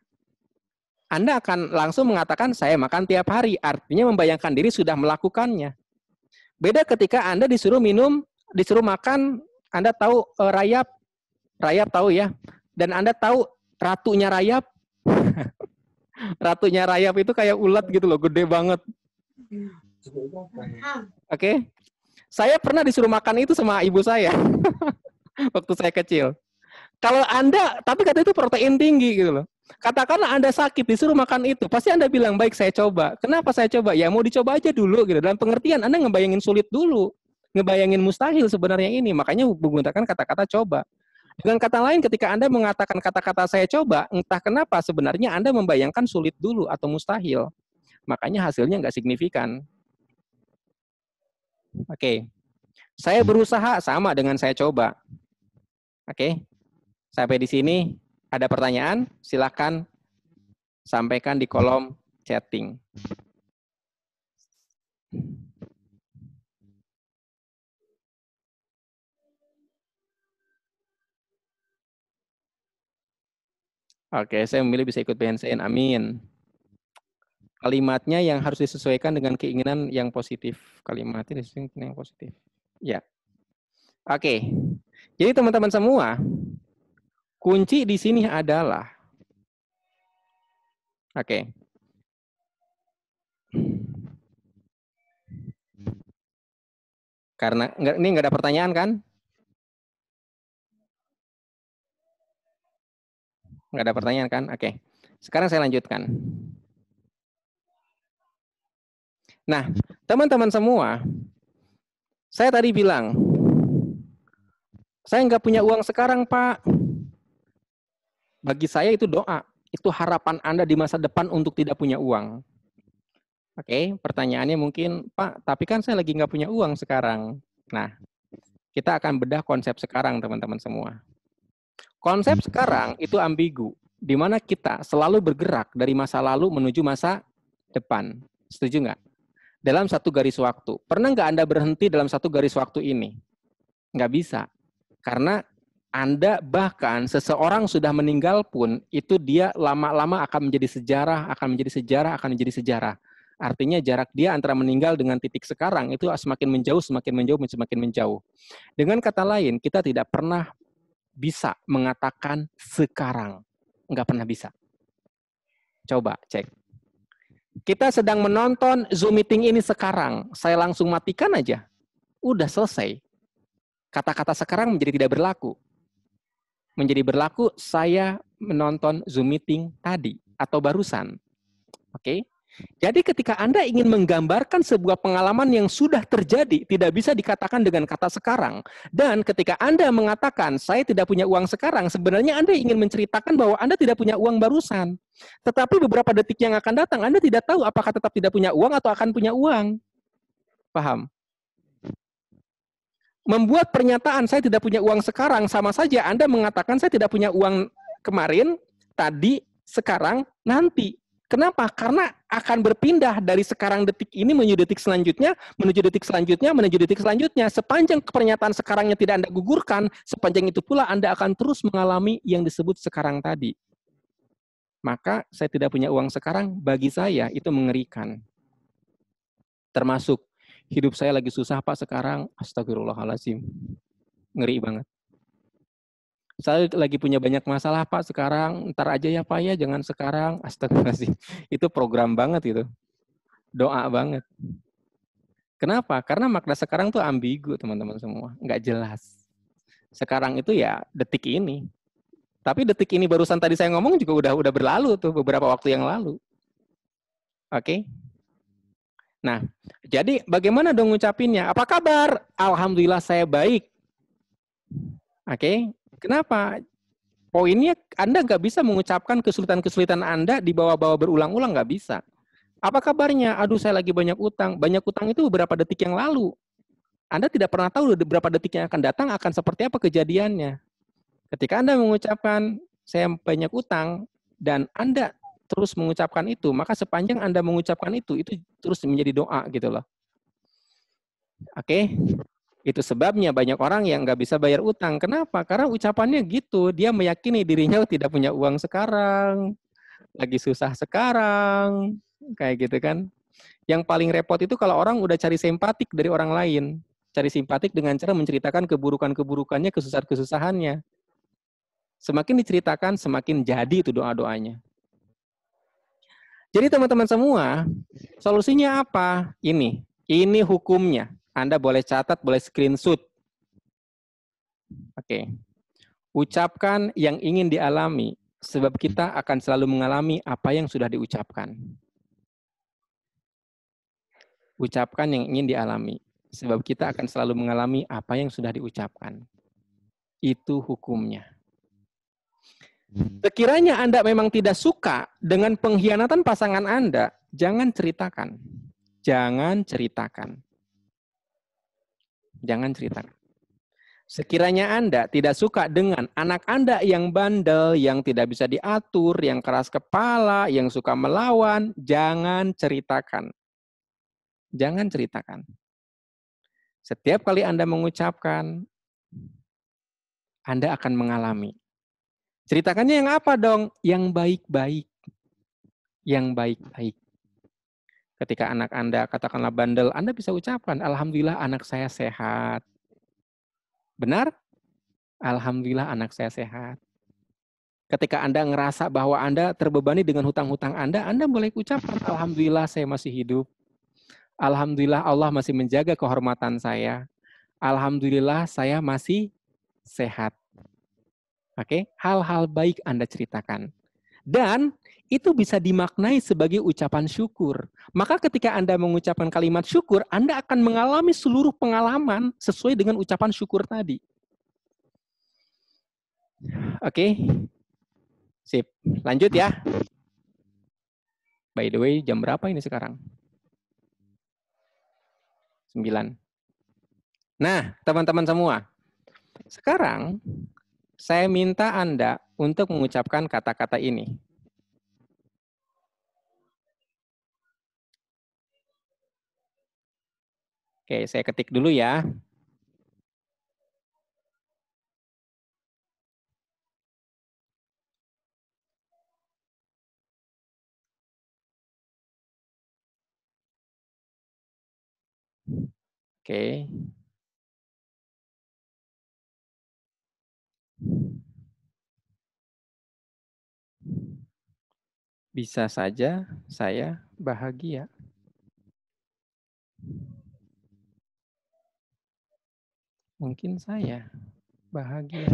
Anda akan langsung mengatakan saya makan tiap hari. Artinya membayangkan diri sudah melakukannya. Beda ketika Anda disuruh minum, disuruh makan, Anda tahu rayap. Rayap tahu ya. Dan Anda tahu ratunya rayap. Ratunya rayap itu kayak ulat gitu loh, gede banget. Oke. Saya pernah disuruh makan itu sama ibu saya. Waktu saya kecil. Kalau Anda, tapi kata itu protein tinggi gitu loh. Katakanlah Anda sakit, disuruh makan itu. Pasti Anda bilang, baik saya coba. Kenapa saya coba? Ya mau dicoba aja dulu gitu. Dalam pengertian, Anda ngebayangin sulit dulu. Ngebayangin mustahil sebenarnya ini. Makanya menggunakan kata-kata coba. Dengan kata lain, ketika Anda mengatakan kata-kata saya coba, entah kenapa sebenarnya Anda membayangkan sulit dulu atau mustahil. Makanya hasilnya nggak signifikan. Oke. Saya berusaha sama dengan saya coba. Oke. Sampai di sini ada pertanyaan? Silakan sampaikan di kolom chatting. Oke, saya memilih bisa ikut BNCN. Amin. Kalimatnya yang harus disesuaikan dengan keinginan yang positif. Kalimatnya disesuaikan dengan yang positif. Ya. Oke. Jadi teman-teman semua, kunci di sini adalah, oke. Karena ini nggak ada pertanyaan kan? Nggak ada pertanyaan kan? Oke. Sekarang saya lanjutkan. Nah, teman-teman semua, saya tadi bilang, saya nggak punya uang sekarang, Pak. Bagi saya itu doa. Itu harapan Anda di masa depan untuk tidak punya uang. Oke, pertanyaannya mungkin, Pak, tapi kan saya lagi nggak punya uang sekarang. Nah, kita akan bedah konsep sekarang, teman-teman semua. Konsep sekarang itu ambigu, di mana kita selalu bergerak dari masa lalu menuju masa depan. Setuju nggak? Dalam satu garis waktu. Pernah nggak Anda berhenti dalam satu garis waktu ini? Nggak bisa. Karena Anda bahkan seseorang sudah meninggal pun, itu dia lama-lama akan menjadi sejarah, akan menjadi sejarah, akan menjadi sejarah. Artinya jarak dia antara meninggal dengan titik sekarang itu semakin menjauh, semakin menjauh, semakin menjauh. Dengan kata lain, kita tidak pernah bisa mengatakan sekarang. Nggak pernah bisa. Coba cek. Kita sedang menonton Zoom meeting ini sekarang. Saya langsung matikan aja. Udah selesai. Kata-kata sekarang menjadi tidak berlaku. Menjadi berlaku saya menonton Zoom meeting tadi atau barusan. Oke? Jadi ketika Anda ingin menggambarkan sebuah pengalaman yang sudah terjadi, tidak bisa dikatakan dengan kata sekarang. Dan ketika Anda mengatakan, saya tidak punya uang sekarang, sebenarnya Anda ingin menceritakan bahwa Anda tidak punya uang barusan. Tetapi beberapa detik yang akan datang, Anda tidak tahu apakah tetap tidak punya uang atau akan punya uang. Paham? Membuat pernyataan, saya tidak punya uang sekarang, sama saja Anda mengatakan, saya tidak punya uang kemarin, tadi, sekarang, nanti. Kenapa? Karena akan berpindah dari sekarang detik ini menuju detik selanjutnya, menuju detik selanjutnya, menuju detik selanjutnya. Sepanjang pernyataan sekarangnya tidak Anda gugurkan, sepanjang itu pula Anda akan terus mengalami yang disebut sekarang tadi. Maka saya tidak punya uang sekarang, bagi saya itu mengerikan. Termasuk, hidup saya lagi susah Pak sekarang, astagfirullahaladzim. Ngeri banget. Saya lagi punya banyak masalah Pak sekarang, ntar aja ya Pak ya, jangan sekarang. Astagfirullahaladzim. Itu program banget itu. Doa banget. Kenapa? Karena makna sekarang tuh ambigu teman-teman semua. Nggak jelas. Sekarang itu ya detik ini. Tapi detik ini barusan tadi saya ngomong juga udah berlalu tuh beberapa waktu yang lalu. Oke? Nah, jadi bagaimana dong ngucapinnya? Apa kabar? Alhamdulillah saya baik. Oke? Kenapa? Poinnya Anda nggak bisa mengucapkan kesulitan-kesulitan Anda di bawah-bawah berulang-ulang, nggak bisa. Apa kabarnya? Aduh, saya lagi banyak utang. Banyak utang itu beberapa detik yang lalu. Anda tidak pernah tahu beberapa detik yang akan datang akan seperti apa kejadiannya. Ketika Anda mengucapkan, saya banyak utang, dan Anda terus mengucapkan itu, maka sepanjang Anda mengucapkan itu terus menjadi doa gitu loh. Oke? Itu sebabnya banyak orang yang nggak bisa bayar utang. Kenapa? Karena ucapannya gitu. Dia meyakini dirinya tidak punya uang sekarang, lagi susah sekarang, kayak gitu kan. Yang paling repot itu kalau orang udah cari simpatik dari orang lain. Cari simpatik dengan cara menceritakan keburukan-keburukannya, kesusahan-kesusahannya. Semakin diceritakan, semakin jadi itu doa-doanya. Jadi teman-teman semua, solusinya apa? Ini hukumnya. Anda boleh catat, boleh screenshot. Oke. Ucapkan yang ingin dialami, sebab kita akan selalu mengalami apa yang sudah diucapkan. Ucapkan yang ingin dialami, sebab kita akan selalu mengalami apa yang sudah diucapkan. Itu hukumnya. Sekiranya Anda memang tidak suka dengan pengkhianatan pasangan Anda, jangan ceritakan. Jangan ceritakan. Jangan ceritakan. Sekiranya Anda tidak suka dengan anak Anda yang bandel, yang tidak bisa diatur, yang keras kepala, yang suka melawan, jangan ceritakan. Jangan ceritakan. Setiap kali Anda mengucapkan, Anda akan mengalami. Ceritakannya yang apa dong? Yang baik-baik. Yang baik-baik. Ketika anak Anda katakanlah bandel, Anda bisa ucapkan, Alhamdulillah anak saya sehat. Benar? Alhamdulillah anak saya sehat. Ketika Anda ngerasa bahwa Anda terbebani dengan hutang-hutang Anda boleh ucapkan, Alhamdulillah saya masih hidup. Alhamdulillah Allah masih menjaga kehormatan saya. Alhamdulillah saya masih sehat. Oke, hal-hal baik Anda ceritakan. Dan itu bisa dimaknai sebagai ucapan syukur. Maka ketika Anda mengucapkan kalimat syukur, Anda akan mengalami seluruh pengalaman sesuai dengan ucapan syukur tadi. Oke, sip. Lanjut ya. By the way, jam berapa ini sekarang? 9. Nah, teman-teman semua. Sekarang, saya minta Anda untuk mengucapkan kata-kata ini. Oke, saya ketik dulu ya. Oke. Bisa saja saya bahagia. Mungkin saya bahagia.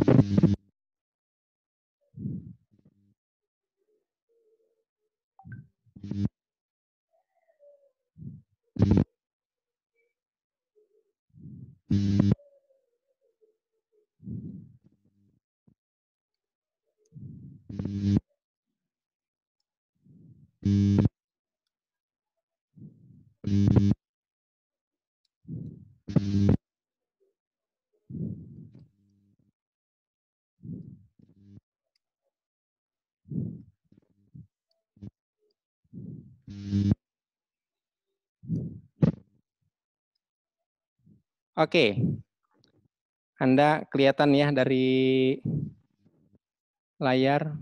Oke. Anda kelihatan ya dari layar.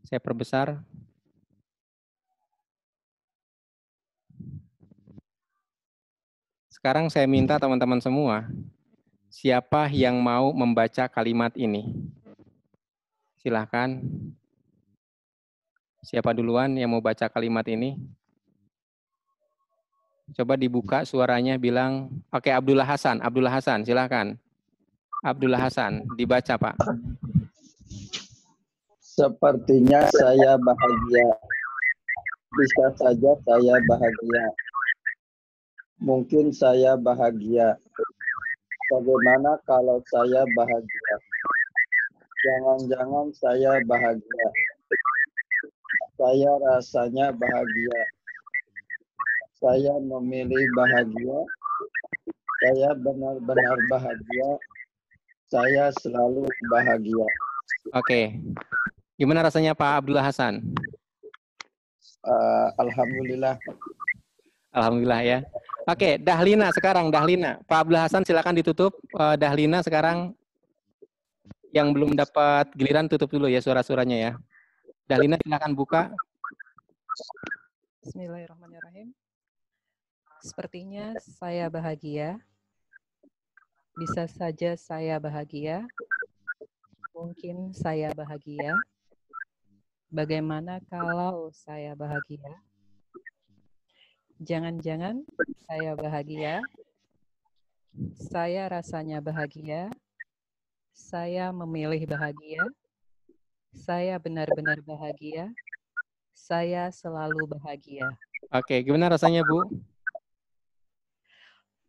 Saya perbesar. Sekarang saya minta teman-teman semua, siapa yang mau membaca kalimat ini? Silahkan. Siapa duluan yang mau baca kalimat ini? Coba dibuka suaranya, bilang, oke, Abdullah Hasan. Abdullah Hasan, silahkan. Abdullah Hasan, dibaca Pak. Sepertinya saya bahagia. Bisa saja saya bahagia. Mungkin saya bahagia. Bagaimana kalau saya bahagia? Jangan-jangan saya bahagia. Saya rasanya bahagia. Saya memilih bahagia. Saya benar-benar bahagia. Saya selalu bahagia. Oke. Gimana rasanya Pak Abdullah Hasan? Alhamdulillah. Alhamdulillah ya. Oke, Dahlina sekarang, Dahlina. Pak Abdullah Hasan silakan ditutup. Dahlina sekarang yang belum dapat giliran tutup dulu ya suara-suaranya ya. Dahlina silakan buka. Bismillahirrahmanirrahim. Sepertinya saya bahagia. Bisa saja saya bahagia. Mungkin saya bahagia. Bagaimana kalau saya bahagia? Jangan-jangan saya bahagia. Saya rasanya bahagia. Saya memilih bahagia. Saya benar-benar bahagia. Saya selalu bahagia. Oke, gimana rasanya Bu?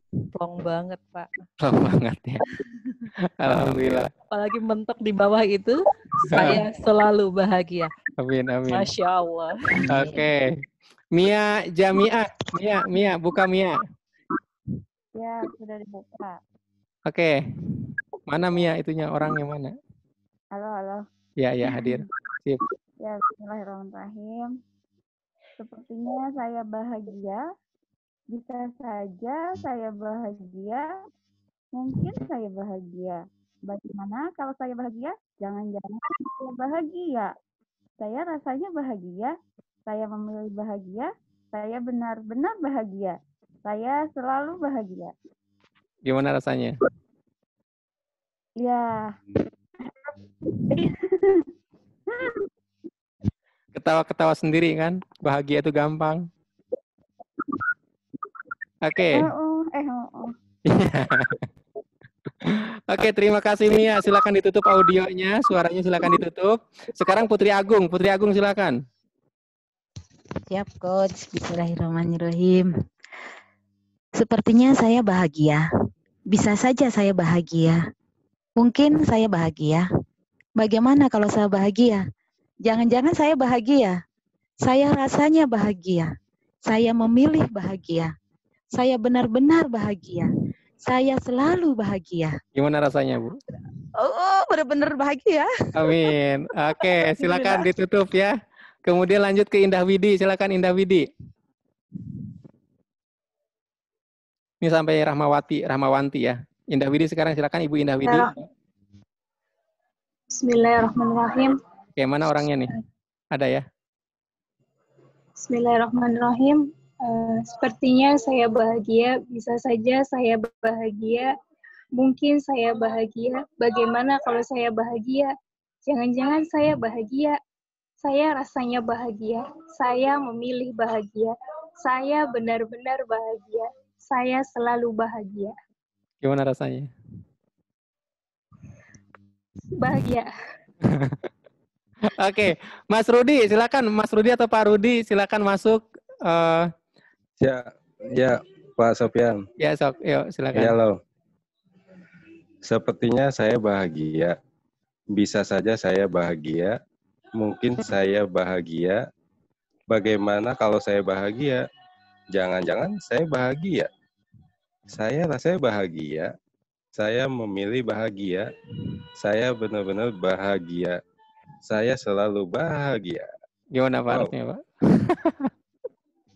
Plong banget, Pak. Plong banget ya. Alhamdulillah. Apalagi mentok di bawah itu, saya selalu bahagia. Amin, amin. Masya Allah. Oke. Mia Jamiah. Mia, buka Mia. Ya, sudah dibuka. Oke. Mana Mia itunya, orangnya mana? Halo. Ya, hadir. Sip. Ya, bismillahirrahmanirrahim. Sepertinya saya bahagia. Bisa saja saya bahagia. Mungkin saya bahagia. Bagaimana kalau saya bahagia? Jangan-jangan saya bahagia. Saya rasanya bahagia. Saya memilih bahagia. Saya benar-benar bahagia. Saya selalu bahagia. Gimana rasanya? Ya. Ketawa-ketawa sendiri kan? Bahagia itu gampang. Oke. Oke, terima kasih Mia. Silakan ditutup audionya, suaranya silakan ditutup. Sekarang Putri Agung silakan. Siap, Coach. Bismillahirrahmanirrahim. Sepertinya saya bahagia. Bisa saja saya bahagia. Mungkin saya bahagia. Bagaimana kalau saya bahagia? Jangan-jangan saya bahagia. Saya rasanya bahagia. Saya memilih bahagia. Saya benar-benar bahagia. Saya selalu bahagia. Gimana rasanya, Bu? Oh, benar-benar bahagia. Amin. Oke, silakan ditutup ya. Kemudian lanjut ke Indah Widi. Silakan Indah Widi. Ini sampai Rahmawanti ya. Indah Widi sekarang silakan Ibu Indah Widi. Bismillahirrahmanirrahim. Oke, mana orangnya nih? Ada ya? Bismillahirrahmanirrahim. Sepertinya saya bahagia, bisa saja saya bahagia, mungkin saya bahagia. Bagaimana kalau saya bahagia? Jangan-jangan saya bahagia. Saya rasanya bahagia. Saya memilih bahagia. Saya benar-benar bahagia. Saya selalu bahagia. Gimana rasanya? Bahagia. Oke, Mas Rudi, silakan. Mas Rudi atau Pak Rudi, silakan masuk. Ya, Pak Sofyan. Ya, sok, yuk, silakan. Ya, lo. Sepertinya saya bahagia. Bisa saja saya bahagia. Mungkin saya bahagia. Bagaimana kalau saya bahagia? Jangan-jangan saya bahagia. Saya rasanya bahagia. Saya memilih bahagia. Saya benar-benar bahagia. Saya selalu bahagia. Gimana Pak Wow. harusnya, Pak?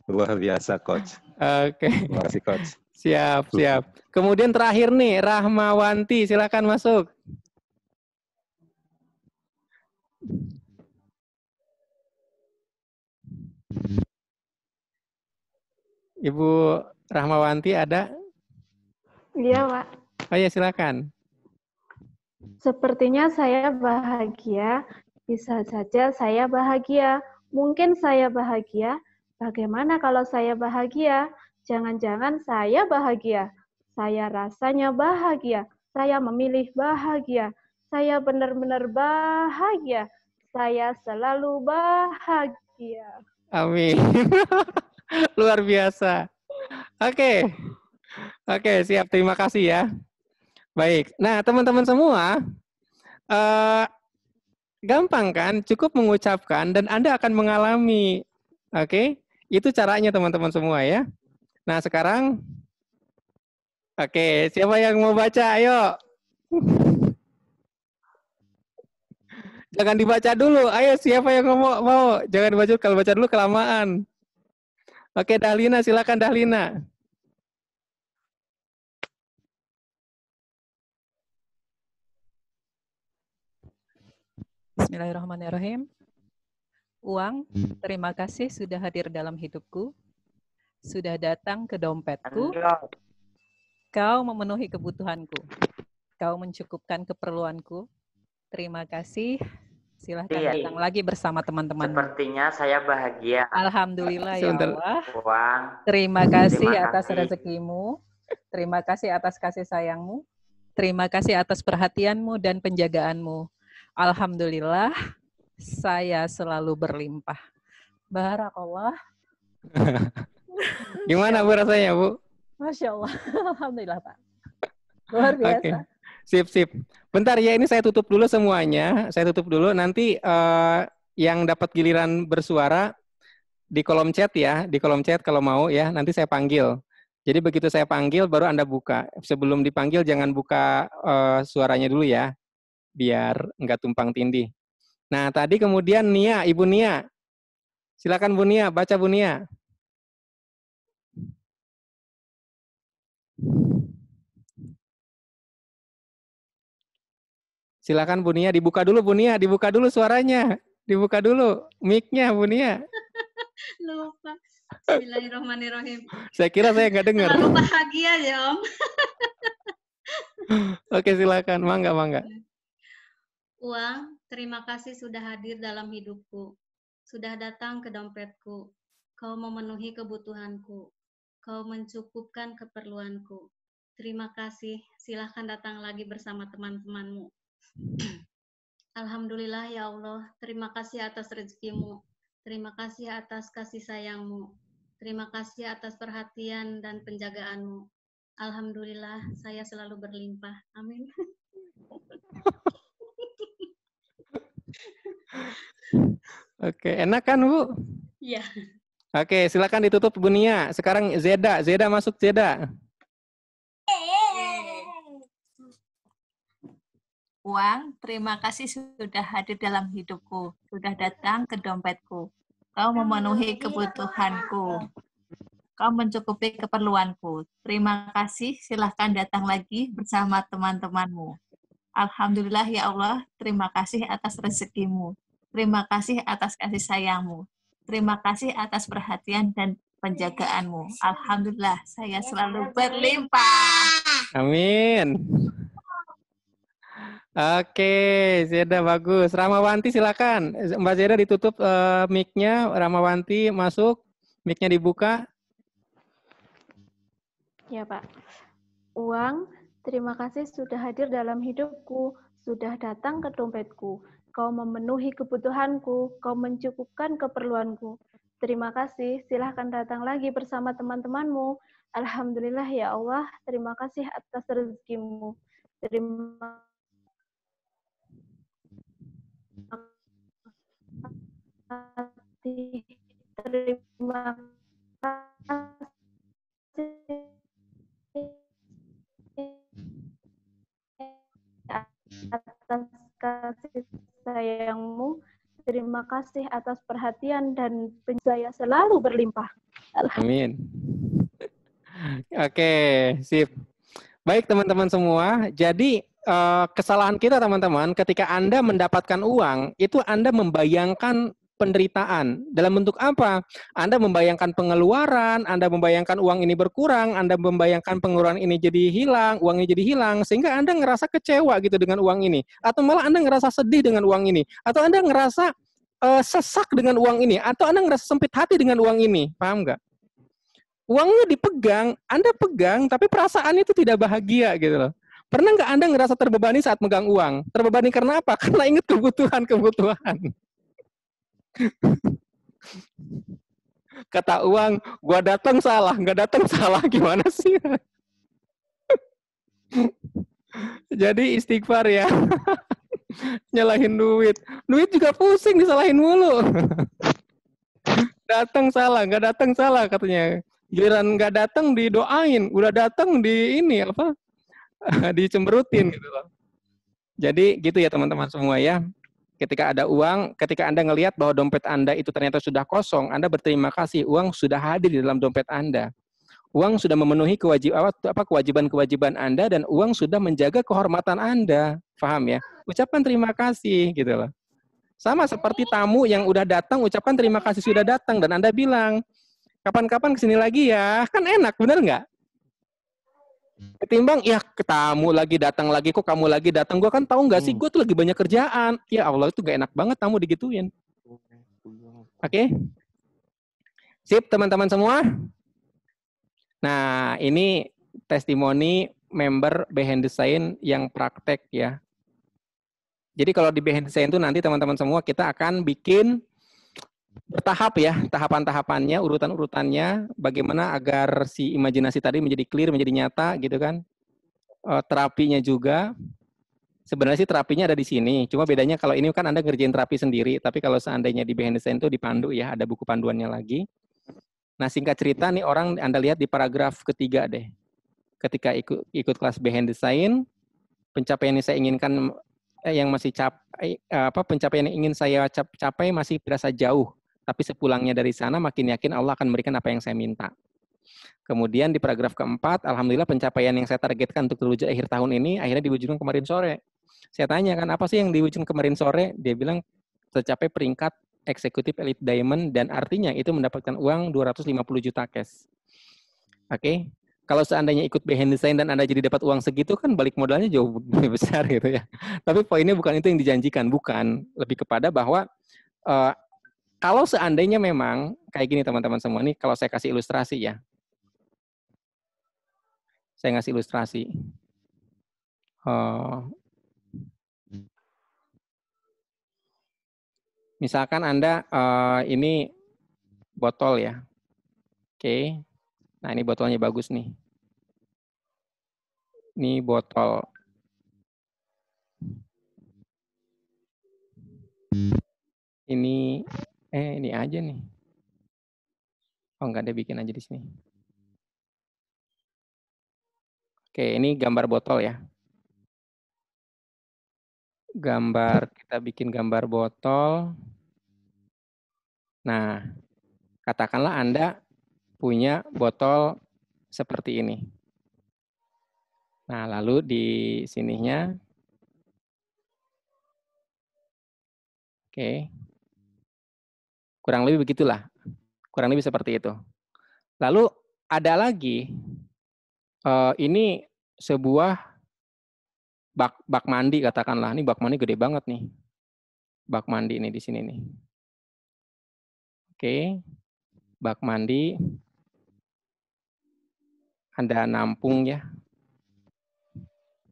Luar biasa, Coach. Oke. Terima kasih, Coach. Siap, siap. Kemudian terakhir nih, Rahmawanti, silakan masuk. Ibu Rahmawanti ada? Iya, Pak. Oh ya, silakan. Sepertinya saya bahagia. Bisa saja saya bahagia. Mungkin saya bahagia. Bagaimana kalau saya bahagia? Jangan-jangan saya bahagia. Saya rasanya bahagia. Saya memilih bahagia. Saya benar-benar bahagia. Saya selalu bahagia. Amin. Luar biasa. Oke. Oke, siap. Terima kasih ya. Baik. Nah, teman-teman semua, gampang kan? Cukup mengucapkan dan Anda akan mengalami. Oke? Itu caranya teman-teman semua ya. Nah, sekarang oke, siapa yang mau baca? Ayo. Jangan dibaca dulu. Ayo, siapa yang mau? Jangan dibaca, kalau baca dulu kelamaan. Oke, Dahlina, silakan Dahlina. Bismillahirrahmanirrahim. Uang, terima kasih sudah hadir dalam hidupku, sudah datang ke dompetku, kau memenuhi kebutuhanku, kau mencukupkan keperluanku. Terima kasih, silahkan datang lagi bersama teman-teman. Sepertinya saya bahagia. Alhamdulillah ya Allah. Uang. Terima kasih atas rezekimu, terima kasih atas kasih sayangmu, terima kasih atas perhatianmu dan penjagaanmu. Alhamdulillah, saya selalu berlimpah. Barakallah. Gimana Bu rasanya, Bu? Masya Allah. Alhamdulillah, Pak. Luar biasa. Oke. Sip, sip. Bentar ya, ini saya tutup dulu semuanya. Saya tutup dulu. Nanti yang dapat giliran bersuara di kolom chat ya. Di kolom chat kalau mau ya. Nanti saya panggil. Jadi begitu saya panggil, baru Anda buka. Sebelum dipanggil, jangan buka suaranya dulu ya. Biar nggak tumpang tindih. Nah, tadi kemudian Nia, Ibu Nia. Silakan Bu Nia, baca Bu Nia. Silakan Bu Nia, dibuka dulu Bu Nia, dibuka dulu suaranya. Dibuka dulu mic-nya Bu Nia. Lupa. Bismillahirrahmanirrahim. Saya kira saya nggak dengar. Selalu bahagia ya Om. Oke, silakan. Mangga, mangga. Uang, terima kasih sudah hadir dalam hidupku. Sudah datang ke dompetku. Kau memenuhi kebutuhanku. Kau mencukupkan keperluanku. Terima kasih. Silahkan datang lagi bersama teman-temanmu. Alhamdulillah ya Allah. Terima kasih atas rezekimu. Terima kasih atas kasih sayangmu. Terima kasih atas perhatian dan penjagaanmu. Alhamdulillah, saya selalu berlimpah. Amin. Oke, enak kan Bu? Iya. Oke, silakan ditutup Bu Nia. Sekarang Zeda, Zeda masuk Zeda. Uang, terima kasih sudah hadir dalam hidupku, sudah datang ke dompetku. Kau memenuhi kebutuhanku. Kau mencukupi keperluanku. Terima kasih, silahkan datang lagi bersama teman-temanmu. Alhamdulillah ya Allah, terima kasih atas rezekimu. Terima kasih atas kasih sayangmu. Terima kasih atas perhatian dan penjagaanmu. Alhamdulillah, saya selalu berlimpah. Amin. Oke, Zeda bagus. Ramawanti silakan. Mbak Zeda ditutup mic-nya. Ramawanti masuk. Mic-nya dibuka. Ya, Pak. Uang, terima kasih sudah hadir dalam hidupku, sudah datang ke dompetku. Kau memenuhi kebutuhanku, kau mencukupkan keperluanku. Terima kasih, silahkan datang lagi bersama teman-temanmu. Alhamdulillah ya Allah, terima kasih atas rezekimu. Terima kasih, terima kasih atas kasih sayangmu. Terima kasih atas perhatian dan saya selalu berlimpah. Amin. Oke, sip. Baik teman-teman semua, jadi kesalahan kita teman-teman ketika Anda mendapatkan uang, itu Anda membayangkan penderitaan. Dalam bentuk apa? Anda membayangkan pengeluaran, Anda membayangkan uang ini berkurang, Anda membayangkan pengeluaran ini jadi hilang, uang ini jadi hilang, sehingga Anda ngerasa kecewa gitu dengan uang ini. Atau malah Anda ngerasa sedih dengan uang ini. Atau Anda ngerasa sesak dengan uang ini. Atau Anda ngerasa sempit hati dengan uang ini. Paham nggak? Uangnya dipegang, Anda pegang, tapi perasaan itu tidak bahagia gitu loh. Pernah nggak Anda ngerasa terbebani saat megang uang? Terbebani karena apa? Karena ingat kebutuhan-kebutuhan. Kata uang, gua datang salah, nggak datang salah, gimana sih? Jadi istighfar ya. Nyalahin duit. Duit juga pusing disalahin mulu. Datang salah, nggak datang salah katanya. Giliran nggak datang didoain, udah datang di ini apa? Dicemberutin gitu loh. Jadi gitu ya teman-teman semua ya. Ketika ada uang, ketika Anda ngelihat bahwa dompet Anda itu ternyata sudah kosong, Anda berterima kasih, uang sudah hadir di dalam dompet Anda. Uang sudah memenuhi kewajiban-kewajiban Anda dan uang sudah menjaga kehormatan Anda. Paham ya? Ucapkan terima kasih gitu loh. Sama seperti tamu yang udah datang, ucapkan terima kasih sudah datang dan Anda bilang, kapan-kapan kesini lagi ya, kan enak, bener nggak? Ketimbang, ya tamu lagi datang lagi, kok kamu lagi datang, gue kan tahu nggak sih, gue tuh lagi banyak kerjaan. Ya Allah, itu gak enak banget tamu digituin. Oke? Sip, teman-teman semua? Nah, ini testimoni member Behind the Scene yang praktek ya. Jadi kalau di Behind the Scene itu nanti teman-teman semua kita akan bikin bertahap ya, tahapan-tahapannya, urutan-urutannya, bagaimana agar si imajinasi tadi menjadi clear, menjadi nyata gitu kan. Terapinya juga, sebenarnya sih terapinya ada di sini, cuma bedanya kalau ini kan Anda ngerjain terapi sendiri, tapi kalau seandainya di Behind the Scene itu dipandu ya, ada buku panduannya lagi. Nah singkat cerita nih orang Anda lihat di paragraf ketiga deh, ketika ikut kelas Behind the Scene, pencapaian yang saya inginkan, yang masih pencapaian yang ingin saya capai masih terasa jauh. Tapi sepulangnya dari sana makin yakin Allah akan memberikan apa yang saya minta. Kemudian di paragraf keempat, alhamdulillah pencapaian yang saya targetkan untuk terwujud akhir tahun ini akhirnya diwujudkan kemarin sore. Saya tanya kan apa sih yang diwujudkan kemarin sore? Dia bilang tercapai peringkat eksekutif Elite Diamond dan artinya itu mendapatkan uang 250 juta cash. Oke. Kalau seandainya ikut Behind the Scene dan Anda jadi dapat uang segitu kan balik modalnya jauh lebih besar gitu ya. Tapi poinnya bukan itu yang dijanjikan, bukan. Lebih kepada bahwa kalau seandainya memang kayak gini teman-teman semua, nih kalau saya kasih ilustrasi ya. Saya ngasih ilustrasi. Misalkan Anda ini botol ya. Oke. Nah ini botolnya bagus nih. Ini botol. Ini aja nih. Oh enggak, ada bikin aja di sini. Oke, ini gambar botol ya. Kita bikin gambar botol. Nah, katakanlah Anda punya botol seperti ini. Nah, lalu di sininya. Oke. Kurang lebih begitulah. Kurang lebih seperti itu. Lalu ada lagi, ini sebuah bak mandi katakanlah. Ini bak mandi gede banget nih. Bak mandi nih di sini nih. Oke. Bak mandi. Anda nampung ya.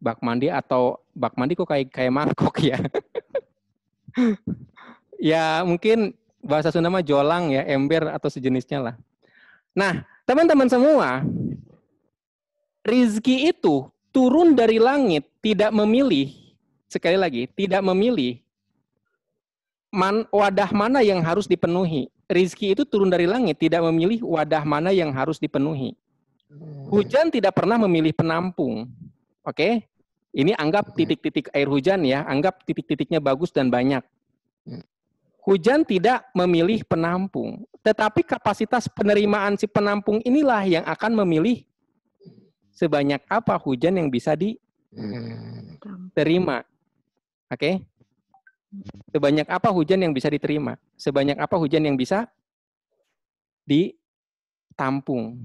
Bak mandi atau bak mandi kok kayak mangkok ya. Ya mungkin bahasa Sunda mah jolang ya, ember atau sejenisnya lah. Nah, teman-teman semua, rizki itu turun dari langit, tidak memilih, sekali lagi, tidak memilih wadah mana yang harus dipenuhi. Rizki itu turun dari langit, tidak memilih wadah mana yang harus dipenuhi. Hujan tidak pernah memilih penampung. Oke? Ini anggap titik-titik air hujan ya, anggap titik-titiknya bagus dan banyak. Hujan tidak memilih penampung, tetapi kapasitas penerimaan si penampung inilah yang akan memilih sebanyak apa hujan yang bisa diterima. Oke? Sebanyak apa hujan yang bisa diterima, sebanyak apa hujan yang bisa ditampung.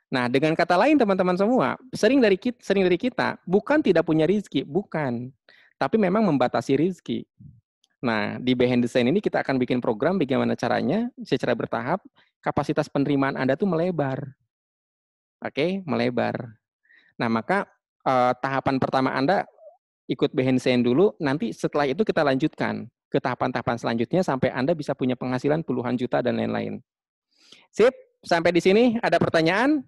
Nah, dengan kata lain teman-teman semua, sering dari kita bukan tidak punya rizki, bukan. Tapi memang membatasi rizki. Nah, di Behind the Scene ini kita akan bikin program bagaimana caranya secara bertahap kapasitas penerimaan Anda tuh melebar. Oke, melebar. Nah, maka tahapan pertama Anda ikut Behind the Scene dulu, nanti setelah itu kita lanjutkan ke tahapan-tahapan selanjutnya sampai Anda bisa punya penghasilan puluhan juta dan lain-lain. Sip, sampai di sini ada pertanyaan?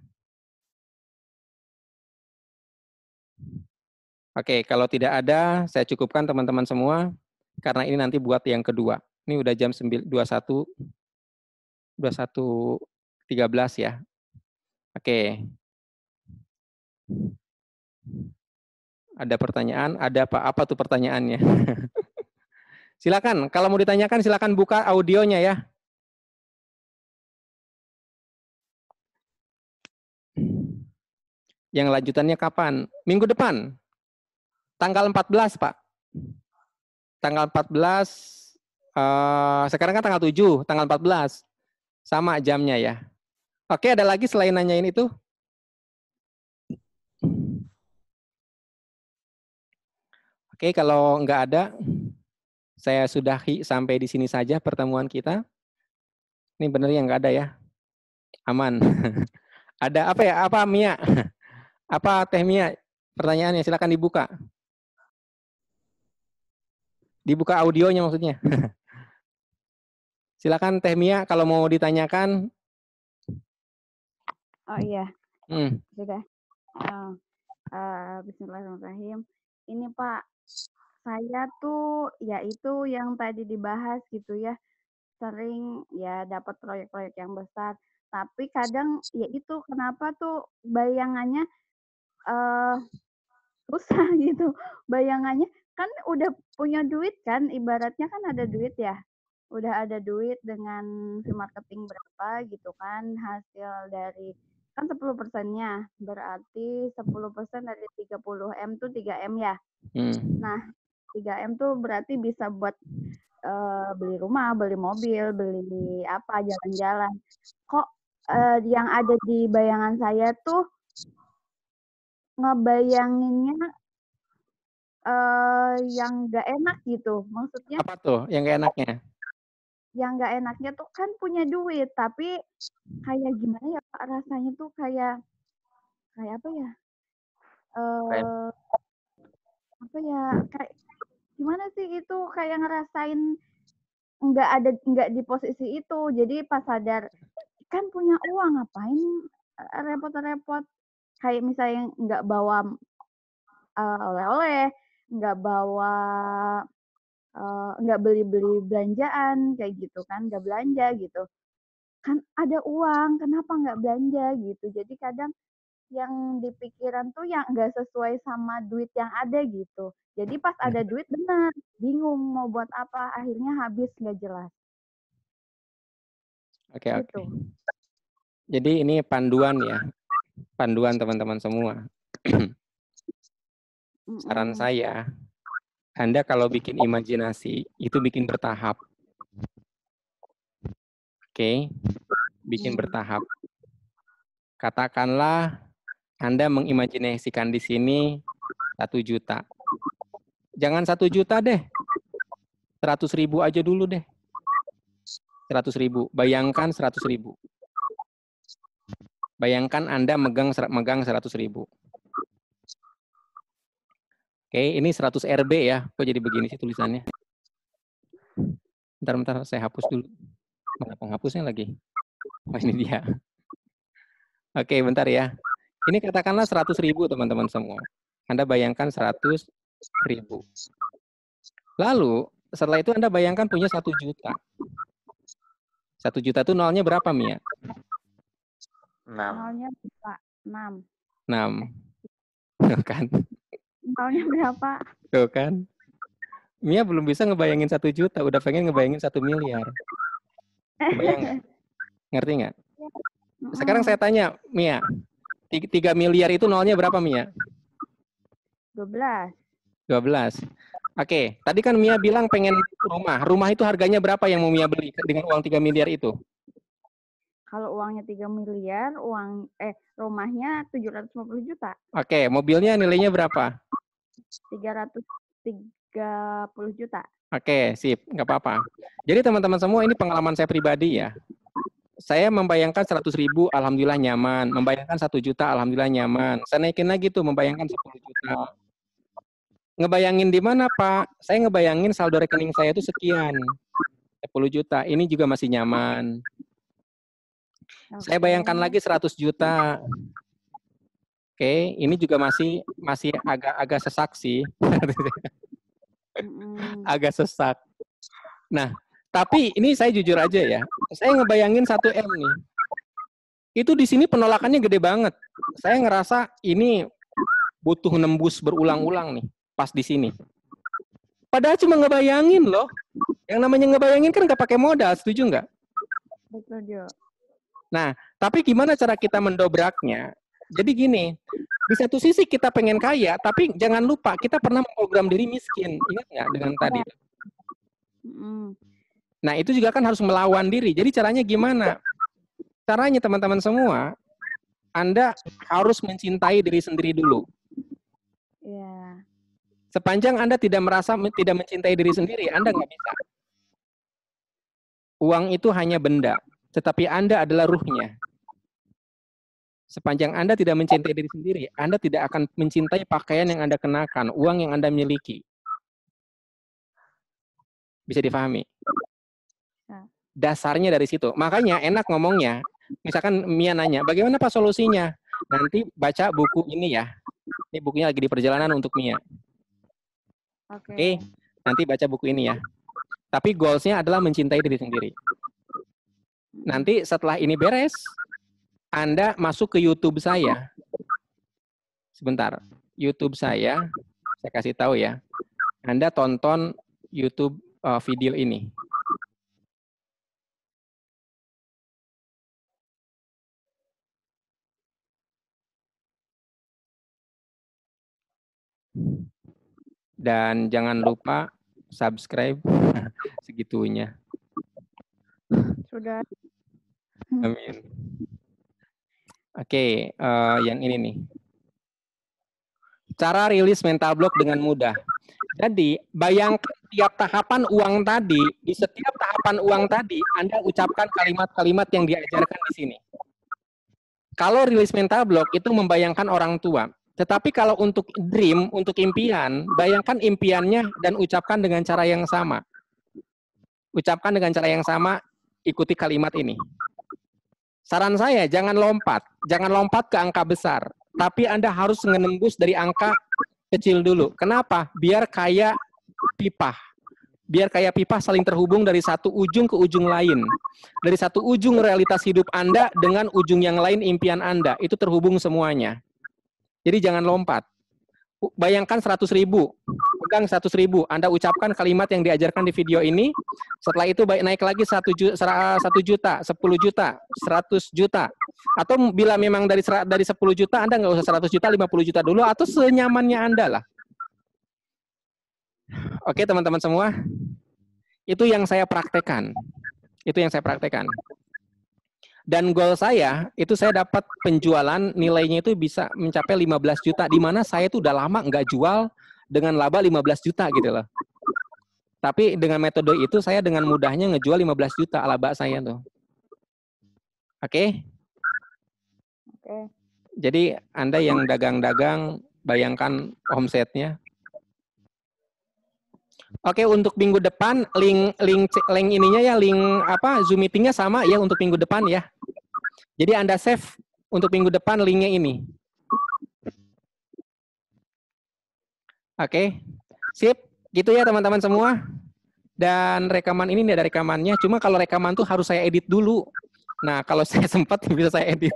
Oke, kalau tidak ada, saya cukupkan teman-teman semua, karena ini nanti buat yang kedua. Ini udah jam 21.13 ya. Oke. Ada pertanyaan? Ada apa tuh pertanyaannya? Silakan, kalau mau ditanyakan silakan buka audionya ya. Yang lanjutannya kapan? Minggu depan. Tanggal 14, Pak. Tanggal 14, sekarang kan tanggal 7, tanggal 14. Sama jamnya ya. Oke, ada lagi selain nanyain itu? Oke, kalau nggak ada, saya sudahi sampai di sini saja pertemuan kita. Ini benar yang nggak ada ya? Aman. Ada apa ya? Apa Mia? Apa Teh Mia? Pertanyaannya silakan dibuka. Dibuka audionya maksudnya. Silakan Teh Mia kalau mau ditanyakan. Oh iya, sudah. Bismillahirrahmanirrahim. Ini Pak, saya tuh ya itu yang tadi dibahas gitu ya, sering ya dapat proyek-proyek yang besar. Tapi kadang ya itu kenapa tuh bayangannya susah gitu. Bayangannya kan udah punya duit kan, ibaratnya kan ada duit ya. Udah ada duit dengan si marketing berapa gitu kan, hasil dari kan 10%-nya, berarti 10% dari 30M tuh 3M ya. Nah, 3M tuh berarti bisa buat beli rumah, beli mobil, beli apa, jalan-jalan. Kok yang ada di bayangan saya tuh ngebayanginnya yang nggak enak gitu. Maksudnya Apa tuh yang nggak enaknya? yang nggak enaknya tuh kan punya duit, tapi kayak gimana ya Pak, rasanya tuh kayak apa ya? Apa ya? Kayak gimana sih itu kayak ngerasain nggak di posisi itu. Jadi pas sadar kan punya uang ngapain repot-repot kayak misalnya nggak bawa oleh-oleh, nggak bawa nggak beli-beli belanjaan kayak gitu kan, nggak belanja gitu. Kan ada uang, kenapa nggak belanja gitu. Jadi kadang yang di pikiran tuh yang nggak sesuai sama duit yang ada gitu. Jadi pas ada duit bener, bingung mau buat apa, akhirnya habis nggak jelas. Oke. Jadi ini panduan ya, panduan teman-teman semua. Saran saya, Anda kalau bikin imajinasi, itu bikin bertahap. Oke, bikin bertahap. Katakanlah Anda mengimajinasikan di sini 1 juta. Jangan 1 juta deh. 100.000 aja dulu deh. 100.000. Bayangkan 100.000. Bayangkan Anda megang 100.000. Oke, ini 100 RB ya. Kok jadi begini sih tulisannya? Bentar, saya hapus dulu. Mana penghapusnya lagi? Oh, ini dia. Oke, bentar ya. Ini katakanlah 100.000 teman-teman semua. Anda bayangkan 100.000. Lalu, setelah itu Anda bayangkan punya 1 juta. 1 juta itu nolnya berapa, Mia? 6. Nolnya berapa? 6. 6. Tuh kan? Nolnya berapa? Tuh kan? Mia belum bisa ngebayangin 1 juta, udah pengen ngebayangin 1 miliar. Bayang nggak? Ngerti nggak? Sekarang saya tanya, Mia, 3 miliar itu nolnya berapa, Mia? 12. 12. Oke, tadi kan Mia bilang pengen rumah. Rumah itu harganya berapa yang mau Mia beli dengan uang 3 miliar itu? Kalau uangnya 3 miliar, rumahnya 750 juta. Oke, mobilnya nilainya berapa? 330 juta. Oke, sip, nggak apa-apa. Jadi teman-teman semua, ini pengalaman saya pribadi ya. Saya membayangkan 100.000, alhamdulillah nyaman. Membayangkan 1 juta, alhamdulillah nyaman. Saya naikin lagi tuh, membayangkan 10 juta. Ngebayangin di mana, Pak? Saya ngebayangin saldo rekening saya itu sekian. 10 juta. Ini juga masih nyaman. Saya bayangkan lagi 100 juta. Oke, ini juga masih agak sesak sih. Agak sesak. Nah, tapi ini saya jujur aja ya. Saya ngebayangin 1M nih. Itu di sini penolakannya gede banget. Saya ngerasa ini butuh nembus berulang-ulang nih pas di sini. Padahal cuma ngebayangin loh. Yang namanya ngebayangin kan nggak pakai modal, setuju nggak? Betul, Jo. Nah, tapi gimana cara kita mendobraknya? Jadi gini, di satu sisi kita pengen kaya, tapi jangan lupa kita pernah memprogram diri miskin. Ingat nggak dengan tadi? Nah, itu juga kan harus melawan diri. Jadi caranya gimana? Caranya teman-teman semua, Anda harus mencintai diri sendiri dulu. Iya. Sepanjang Anda tidak mencintai diri sendiri, Anda nggak bisa. Uang itu hanya benda, tetapi Anda adalah ruhnya. Sepanjang Anda tidak mencintai diri sendiri, Anda tidak akan mencintai pakaian yang Anda kenakan, uang yang Anda miliki. Bisa difahami? Dasarnya dari situ. Makanya enak ngomongnya. Misalkan Mia nanya, bagaimana Pak solusinya? Nanti baca buku ini ya. Ini bukunya lagi di perjalanan untuk Mia. Oke, nanti baca buku ini ya. Tapi goals-nya adalah mencintai diri sendiri. Nanti setelah ini beres, Anda masuk ke YouTube saya. Sebentar, YouTube saya kasih tahu ya. Anda tonton YouTube video ini. Dan jangan lupa subscribe segitunya. Sudah. Amin. Oke, yang ini nih. Cara rilis mental block dengan mudah. Jadi, bayangkan tiap tahapan uang tadi, di setiap tahapan uang tadi, Anda ucapkan kalimat-kalimat yang diajarkan di sini. Kalau rilis mental block itu membayangkan orang tua. Tetapi kalau untuk dream, untuk impian, bayangkan impiannya dan ucapkan dengan cara yang sama. Ucapkan dengan cara yang sama, ikuti kalimat ini. Saran saya, jangan lompat ke angka besar. Tapi Anda harus menembus dari angka kecil dulu. Kenapa? Biar kayak pipa. Biar kayak pipa saling terhubung dari satu ujung ke ujung lain. Dari satu ujung realitas hidup Anda dengan ujung yang lain impian Anda. Itu terhubung semuanya. Jadi jangan lompat. Bayangkan 100.000. Pegang 100.000. Anda ucapkan kalimat yang diajarkan di video ini. Setelah itu naik lagi 1 juta, 10 juta, 100 juta. Atau bila memang dari 10 juta, Anda nggak usah 100 juta, 50 juta dulu. Atau senyamannya Anda lah. Oke teman-teman semua. Itu yang saya praktekkan. Dan goal saya, itu saya dapat penjualan nilainya itu bisa mencapai 15 juta. Di mana saya itu udah lama nggak jual dengan laba 15 juta gitu loh. Tapi dengan metode itu saya dengan mudahnya ngejual 15 juta laba saya tuh. Oke? Oke. Jadi Anda yang dagang-dagang, bayangkan omsetnya. Oke, untuk minggu depan link ininya ya, link apa Zoom meetingnya sama ya untuk minggu depan ya. Jadi Anda save untuk minggu depan linknya ini. Oke, sip, gitu ya teman-teman semua. Dan rekaman ini ada rekamannya. Cuma kalau rekaman tuh harus saya edit dulu. Nah, kalau saya sempat bisa saya edit.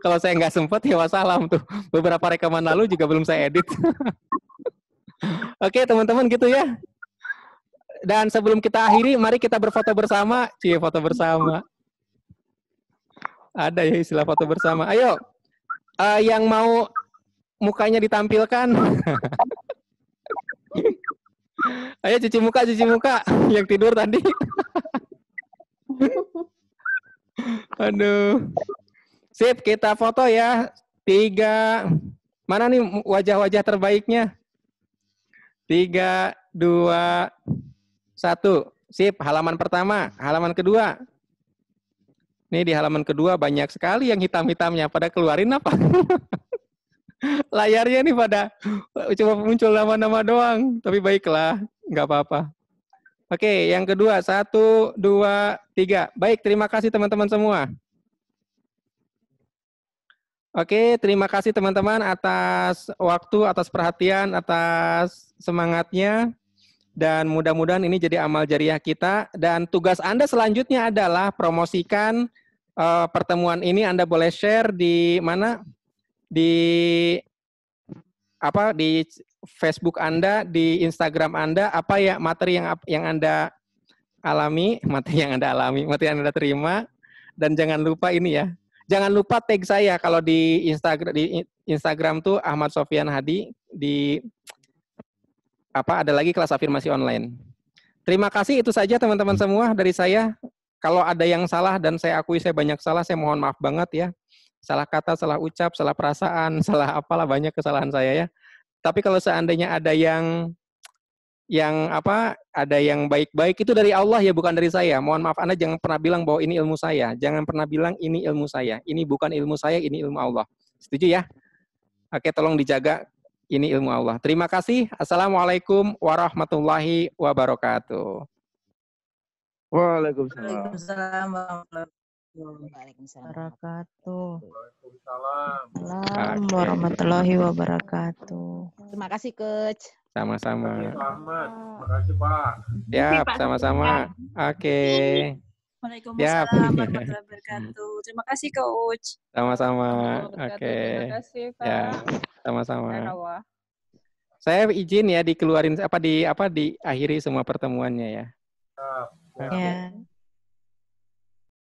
Kalau saya nggak sempat ya wassalam tuh. Beberapa rekaman lalu juga belum saya edit. Oke teman-teman gitu ya. Dan sebelum kita akhiri, mari kita berfoto bersama. Cie, foto bersama. Ada ya istilah foto bersama. Ayo, yang mau mukanya ditampilkan. Ayo cuci muka. Yang tidur tadi. Aduh. Sip, kita foto ya. 3. Mana nih wajah-wajah terbaiknya? 3, 2, 1. Sip, halaman pertama. Halaman kedua. Nih di halaman kedua banyak sekali yang hitam-hitamnya. Pada keluarin apa? Layarnya nih pada cuma muncul nama-nama doang. Tapi baiklah, nggak apa-apa. Oke, yang kedua. 1, 2, 3. Baik, terima kasih teman-teman semua. Oke, terima kasih teman-teman atas waktu, atas perhatian, atas semangatnya. Dan mudah-mudahan ini jadi amal jariah kita. Dan tugas Anda selanjutnya adalah promosikan pertemuan ini. Anda boleh share di mana? Di Facebook Anda, di Instagram Anda, apa ya materi yang Anda alami, materi yang Anda terima. Dan jangan lupa ini ya. Jangan lupa tag saya kalau di Instagram tuh Ahmad Sofyan Hadi, ada lagi kelas afirmasi online. Terima kasih, itu saja teman-teman semua dari saya. Kalau ada yang salah dan saya akui saya banyak salah, saya mohon maaf banget ya. Salah kata, salah ucap, salah perasaan, salah apalah, banyak kesalahan saya ya. Tapi kalau seandainya ada yang baik-baik itu dari Allah ya, bukan dari saya. Mohon maaf, Anda jangan pernah bilang bahwa ini ilmu saya. Jangan pernah bilang ini ilmu saya. Ini bukan ilmu saya, ini ilmu Allah. Setuju ya? Oke, tolong dijaga. Ini ilmu Allah. Terima kasih. Assalamualaikum warahmatullahi wabarakatuh. Waalaikumsalam. Waalaikumsalam warahmatullahi wabarakatuh. Terima kasih, Coach. Sama-sama. Selamat. Terima kasih, Pak. Ya, sama-sama. Oke. Waalaikumsalam warahmatullahi wabarakatuh. Terima kasih, Coach. Sama-sama. Oke. Terima kasih, Pak. Ya, sama-sama. Saya izin ya dikeluarin diakhiri semua pertemuannya ya. Ya.